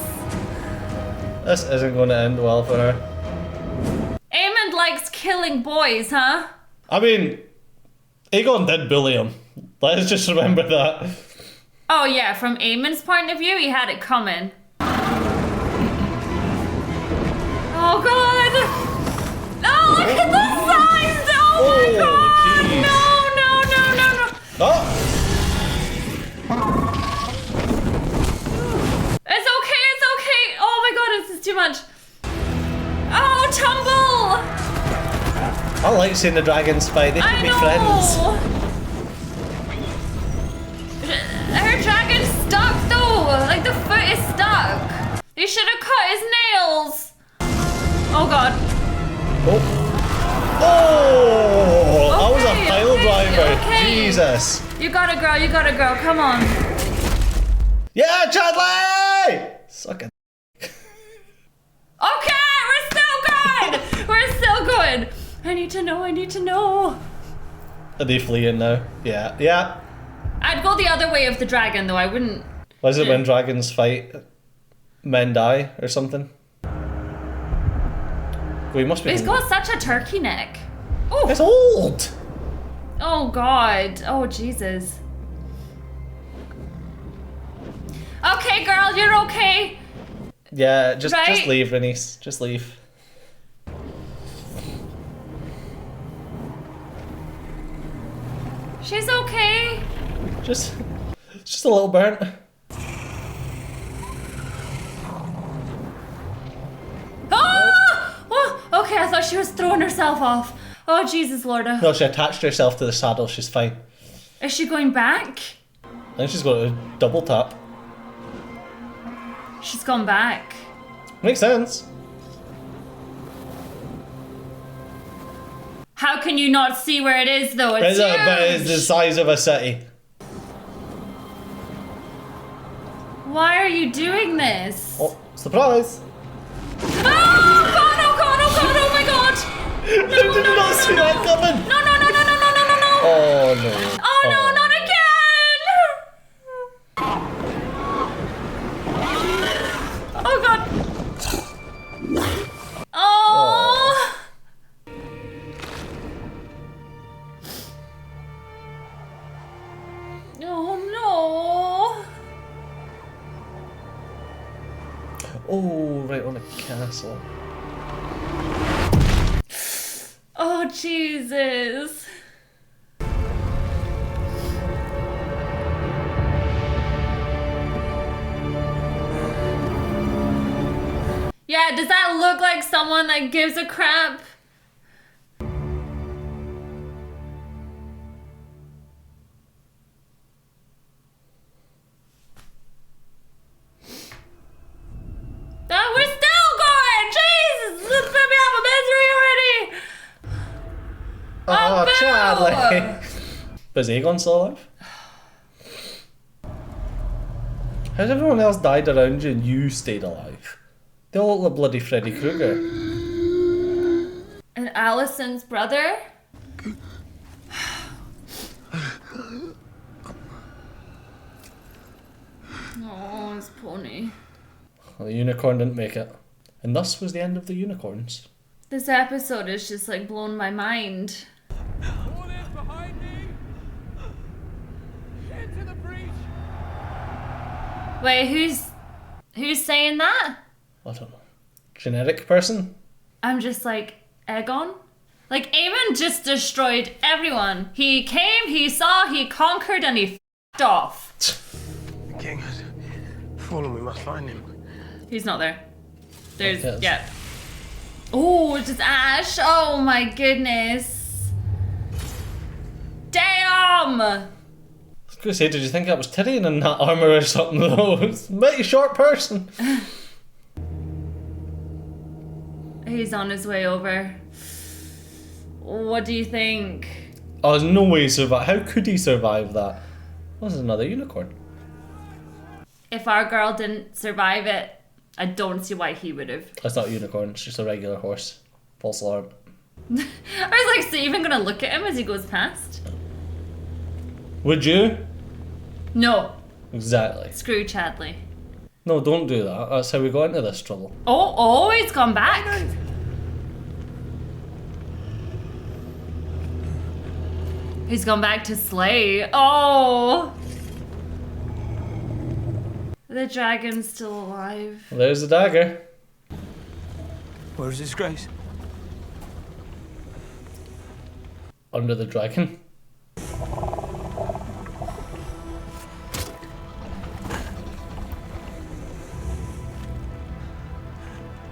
S1: This isn't going to end well for her.
S2: Aemond likes killing boys, huh?
S1: I mean, Aegon did bully him. Let's just remember that.
S2: Oh yeah, from Aemond's point of view, he had it coming. Oh god! Oh, look at the size! Oh my god!
S1: Geez.
S2: No!
S1: Oh!
S2: It's okay! Oh my god, this is too much. Oh, tumble!
S1: I like seeing the dragons fight, they can be friends.
S2: Her dragon's stuck though! Like the foot is stuck! He should have cut his nails! Oh god.
S1: Oh! That was a pile driver! Jesus!
S2: You gotta grow, come on.
S1: Yeah, Chadley! Suck it.
S2: Okay, we're still good! I need to know.
S1: Are they fleeing now? Yeah.
S2: I'd go the other way of the dragon though, I wouldn't...
S1: Why is it when dragons fight, men die or something? Well, he must be...
S2: He's got such a turkey neck.
S1: Oh! It's old!
S2: Oh god. Oh Jesus. Okay girl, you're okay.
S1: Yeah, just
S2: Right?
S1: leave, Renice. Just leave.
S2: She's okay.
S1: Just a little burnt.
S2: Oh, okay, I thought she was throwing herself off. Oh Jesus Lorda.
S1: No, she attached herself to the saddle, she's fine.
S2: Is she going back?
S1: I think she's got a double tap.
S2: She's gone back.
S1: Makes sense.
S2: How can you not see where it is though? It's
S1: But it's
S2: huge.
S1: the size of a city.
S2: Why are you doing this?
S1: Oh, surprise!
S2: Oh god, oh my god!
S1: Did you not see that coming?
S2: No.
S1: Oh no.
S2: Oh no, not again! Oh god. Oh. Oh no.
S1: Oh, right on a castle.
S2: Oh Jesus. Yeah, does that look like someone that gives a crap? Oh, we're still going! Jesus! Let's put me out of misery already!
S1: Oh, Charlie! Is Aegon still alive? How's everyone else died around you and you stayed alive? They all look like bloody Freddy Krueger.
S2: And Alison's brother? Oh, his pony.
S1: Well, the unicorn didn't make it. And thus was the end of the unicorns.
S2: This episode is just like blown my mind. Wait, who's saying that?
S1: I don't know. Generic person?
S2: I'm just like, Aegon? Like, Aemond just destroyed everyone. He came, he saw, he conquered, and he f***ed off.
S14: The king has fallen. We must find him.
S2: He's not there. There's, yeah. Oh, it's just Ash. Oh my goodness. Damn!
S1: I was going to say, did you think that was Tyrion in that armour or something though? It's a mighty short person.
S2: He's on his way over. What do you think?
S1: Oh, there's no way he survived. How could he survive that? This is another unicorn.
S2: If our girl didn't survive it, I don't see why he would have.
S1: That's not a unicorn, it's just a regular horse. False alarm.
S2: I was like, so even gonna look at him as he goes past?
S1: Would you?
S2: No.
S1: Exactly.
S2: Screw Chadley.
S1: No, don't do that. That's how we got into this trouble.
S2: Oh, he's gone back. He's gone back to slay. Oh. The dragon's still alive.
S1: Well, there's the dagger.
S8: Where is His Grace?
S1: Under the dragon.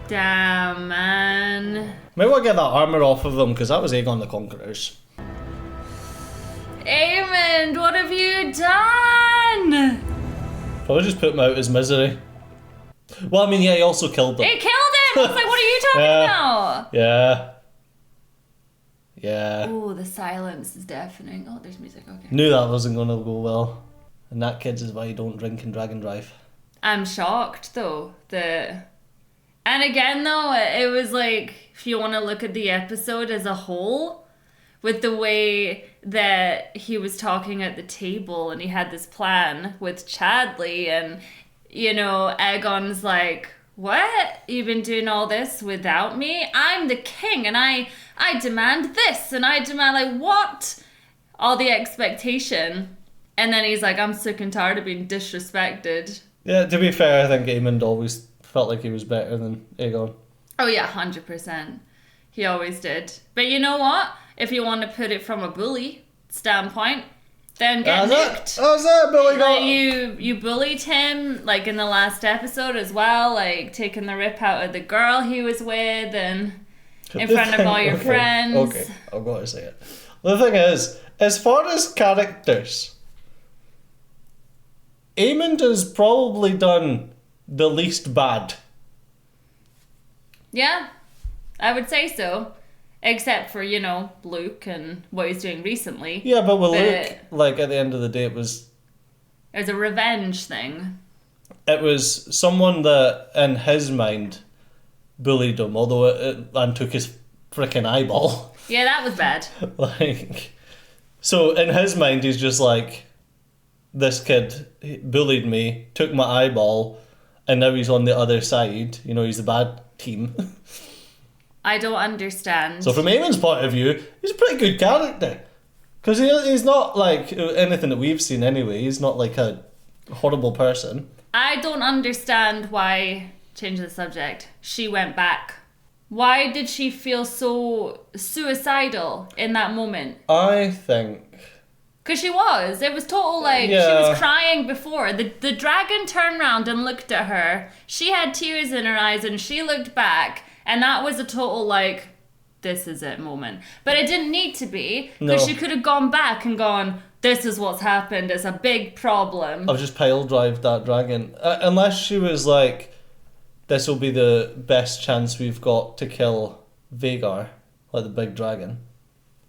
S2: Damn, man.
S1: Maybe we'll get that armour off of them, because that was Aegon the Conqueror's.
S2: Aemond, what have you done?
S1: Probably just put him out of his misery. Well, I mean, yeah, he also killed them.
S2: He killed him! I was like, what are you talking about?
S1: Yeah. Yeah.
S2: Oh, the silence is deafening. Oh, there's music, okay.
S1: Knew that wasn't going to go well. And that, kids, is why you don't drink and drag and drive.
S2: I'm shocked, though. And again, though, it was like, if you want to look at the episode as a whole, with the way that he was talking at the table and he had this plan with Chadley and, you know, Aegon's like, what? You've been doing all this without me? I'm the king and I demand this and I demand, like, what? All the expectation. And then he's like, I'm sick and tired of being disrespected.
S1: Yeah, to be fair, I think Aemond always felt like he was better than Aegon.
S2: Oh yeah, 100%. He always did. But you know what? If you want to put it from a bully standpoint, then get nicked.
S1: How's that, Billy?
S2: Like you bullied him, like in the last episode as well, like taking the rip out of the girl he was with and in front of all your friends.
S1: Okay, I've got to say it. The thing is, as far as characters, Aemond has probably done the least bad.
S2: Yeah, I would say so. Except for, you know, Luke and what he's doing recently.
S1: Yeah, but with Luke, like, at the end of the day, it was
S2: a revenge thing.
S1: It was someone that, in his mind, bullied him, and took his freaking eyeball.
S2: Yeah, that was bad.
S1: Like, so in his mind, he's just like, this kid bullied me, took my eyeball, and now he's on the other side. You know, he's the bad team.
S2: I don't understand.
S1: So from Aemond's point of view, he's a pretty good character. Because he's not like anything that we've seen anyway. He's not like a horrible person.
S2: I don't understand why, change the subject, she went back. Why did she feel so suicidal in that moment?
S1: I think...
S2: Because she was. It was total, like,
S1: Yeah.
S2: she was crying before. The dragon turned around and looked at her. She had tears in her eyes and she looked back. And that was a total, like, this is it moment. But it didn't need to be. Because
S1: No.
S2: she could have gone back and gone, this is what's happened. It's a big problem.
S1: I've just pile drive that dragon. Unless she was like, this will be the best chance we've got to kill Vhagar, like the big dragon.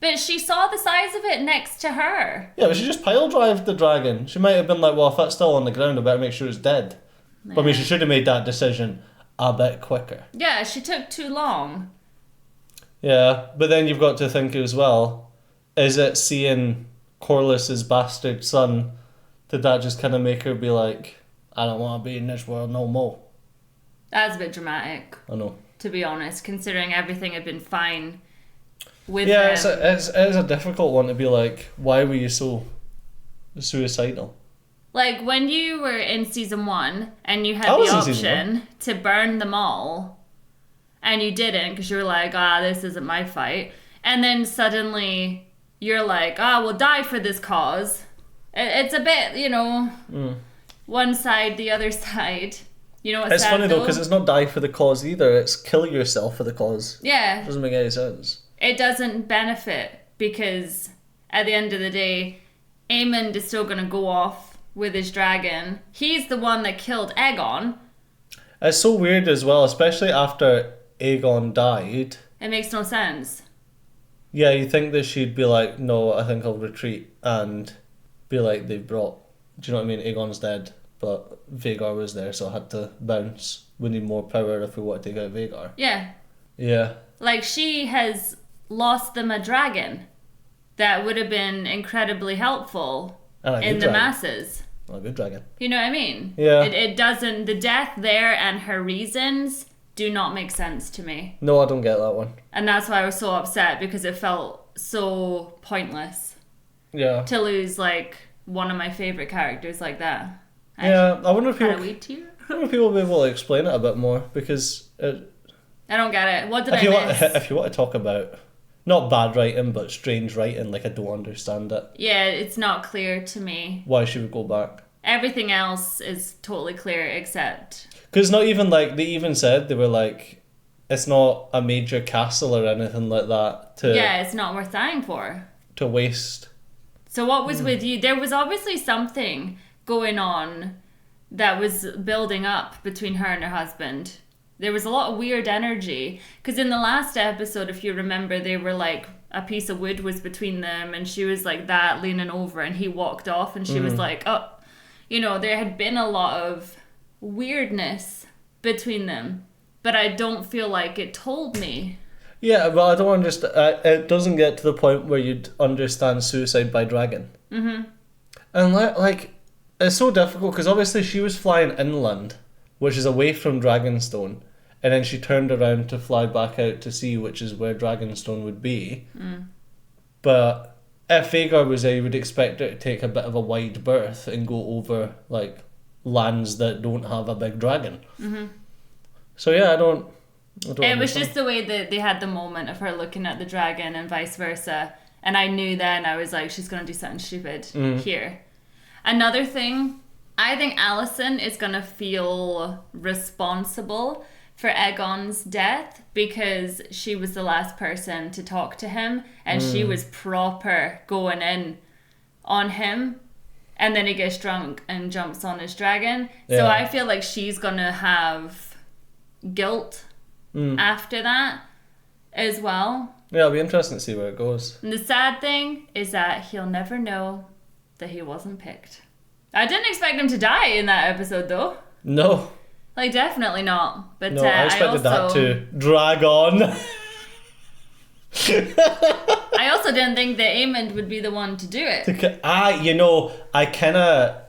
S2: But she saw the size of it next to her.
S1: Yeah, but she just pile drived the dragon. She might have been like, well, if it's still on the ground, I better make sure it's dead. But I mean, she should have made that decision a bit quicker.
S2: Yeah, she took too long.
S1: Yeah, but then you've got to think as well, is it seeing Corlys's bastard son, did that just kind of make her be like, I don't want to be in this world no more?
S2: That's a bit dramatic,
S1: I know.
S2: to be honest, considering everything had been fine with
S1: Yeah,
S2: them.
S1: it's a difficult one to be like, why were you so suicidal?
S2: Like, when you were in season 1 and you had
S1: I was
S2: the
S1: in season
S2: option to burn them all, and you didn't because you were like, this isn't my fight. And then suddenly you're like, we'll die for this cause. It's a bit, you know, one side, the other side. You know what's
S1: It's
S2: sad,
S1: funny though, because it's not die for the cause either, it's kill yourself for the cause.
S2: Yeah.
S1: Doesn't make any sense.
S2: It doesn't benefit because at the end of the day, Aemond is still going to go off with his dragon. He's the one that killed Aegon.
S1: It's so weird as well, especially after Aegon died.
S2: It makes no sense.
S1: Yeah, you think that she'd be like, no, I think I'll retreat, and be like, they've brought... Do you know what I mean? Aegon's dead, but Vhagar was there, so I had to bounce. we need more power if we want to take out Vhagar.
S2: Yeah.
S1: Yeah.
S2: Like, she has lost them a dragon that would have been incredibly helpful in the masses.
S1: A good dragon.
S2: You know what I mean?
S1: Yeah.
S2: It doesn't, the death there and her reasons do not make sense to me.
S1: No, I don't get that one.
S2: And that's why I was so upset, because it felt so pointless.
S1: Yeah.
S2: To lose, like, one of my favourite characters like that.
S1: Yeah, I wonder if people...
S2: I
S1: wonder if people will be able to explain it a bit more, because...
S2: I don't get it. What did
S1: I
S2: miss?
S1: If you want to talk about, not bad writing, but strange writing, like, I don't understand it.
S2: Yeah, it's not clear to me.
S1: Why should we go back?
S2: Everything else is totally clear except...
S1: Because not even, like, they even said, they were like, it's not a major castle or anything like that to...
S2: Yeah, it's not worth dying for.
S1: To waste.
S2: So what was with you? There was obviously something going on that was building up between her and her husband. There was a lot of weird energy. Because in the last episode, if you remember, they were like, a piece of wood was between them, and she was like that, leaning over, and he walked off, and she was like, oh. You know, there had been a lot of weirdness between them. But I don't feel like it told me.
S1: Yeah, but I don't understand. It doesn't get to the point where you'd understand suicide by dragon.
S2: Mm-hmm.
S1: And like, it's so difficult because obviously she was flying inland, which is away from Dragonstone, and then she turned around to fly back out to sea, which is where Dragonstone would be.
S2: Mm.
S1: But if Vhagar was there, you would expect her to take a bit of a wide berth and go over like lands that don't have a big dragon.
S2: Mm-hmm.
S1: So yeah, I don't
S2: it was just the way that they had the moment of her looking at the dragon and vice versa. And I knew then, I was like, she's going to do something stupid here. Another thing, I think Alicent is going to feel responsible for Aegon's death because she was the last person to talk to him and she was proper going in on him. And then he gets drunk and jumps on his dragon. Yeah. So I feel like she's going to have guilt after that as well.
S1: Yeah, it'll be interesting to see where it goes.
S2: And the sad thing is that he'll never know that he wasn't picked. I didn't expect him to die in that episode though.
S1: No.
S2: Like, definitely not. But
S1: no, I expected that to drag on.
S2: I also didn't think that Aemond would be the one to do it.
S1: I kind of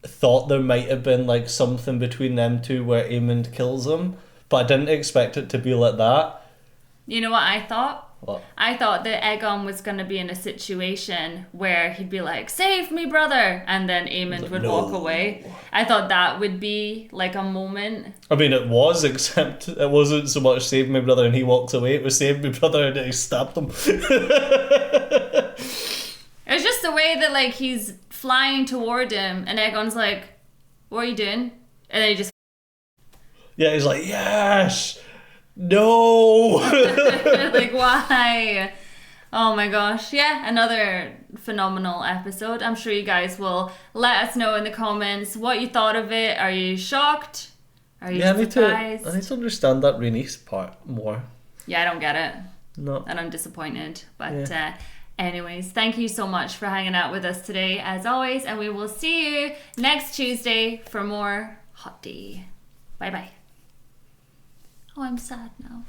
S1: thought there might have been like something between them two where Aemond kills him, but I didn't expect it to be like that.
S2: You know what I thought?
S1: What?
S2: I thought that Aegon was going to be in a situation where he'd be like, save me, brother! And then Aemond would walk away. I thought that would be like a moment.
S1: I mean, it was, except it wasn't so much save me, brother, and he walks away. It was save me, brother, and he stabbed him.
S2: It's just the way that like he's flying toward him and Aegon's like, what are you doing? And then he just...
S1: Yeah, he's like, yes! No!
S2: Like, why? Oh my gosh. Yeah, another phenomenal episode. I'm sure you guys will let us know in the comments what you thought of it. Are you shocked? Are you surprised?
S1: I need to understand that Rhaenys part more.
S2: Yeah, I don't get it.
S1: No.
S2: And I'm disappointed. But anyways, thank you so much for hanging out with us today, as always. And we will see you next Tuesday for more Hot Tea. Bye-bye. Oh, I'm sad now.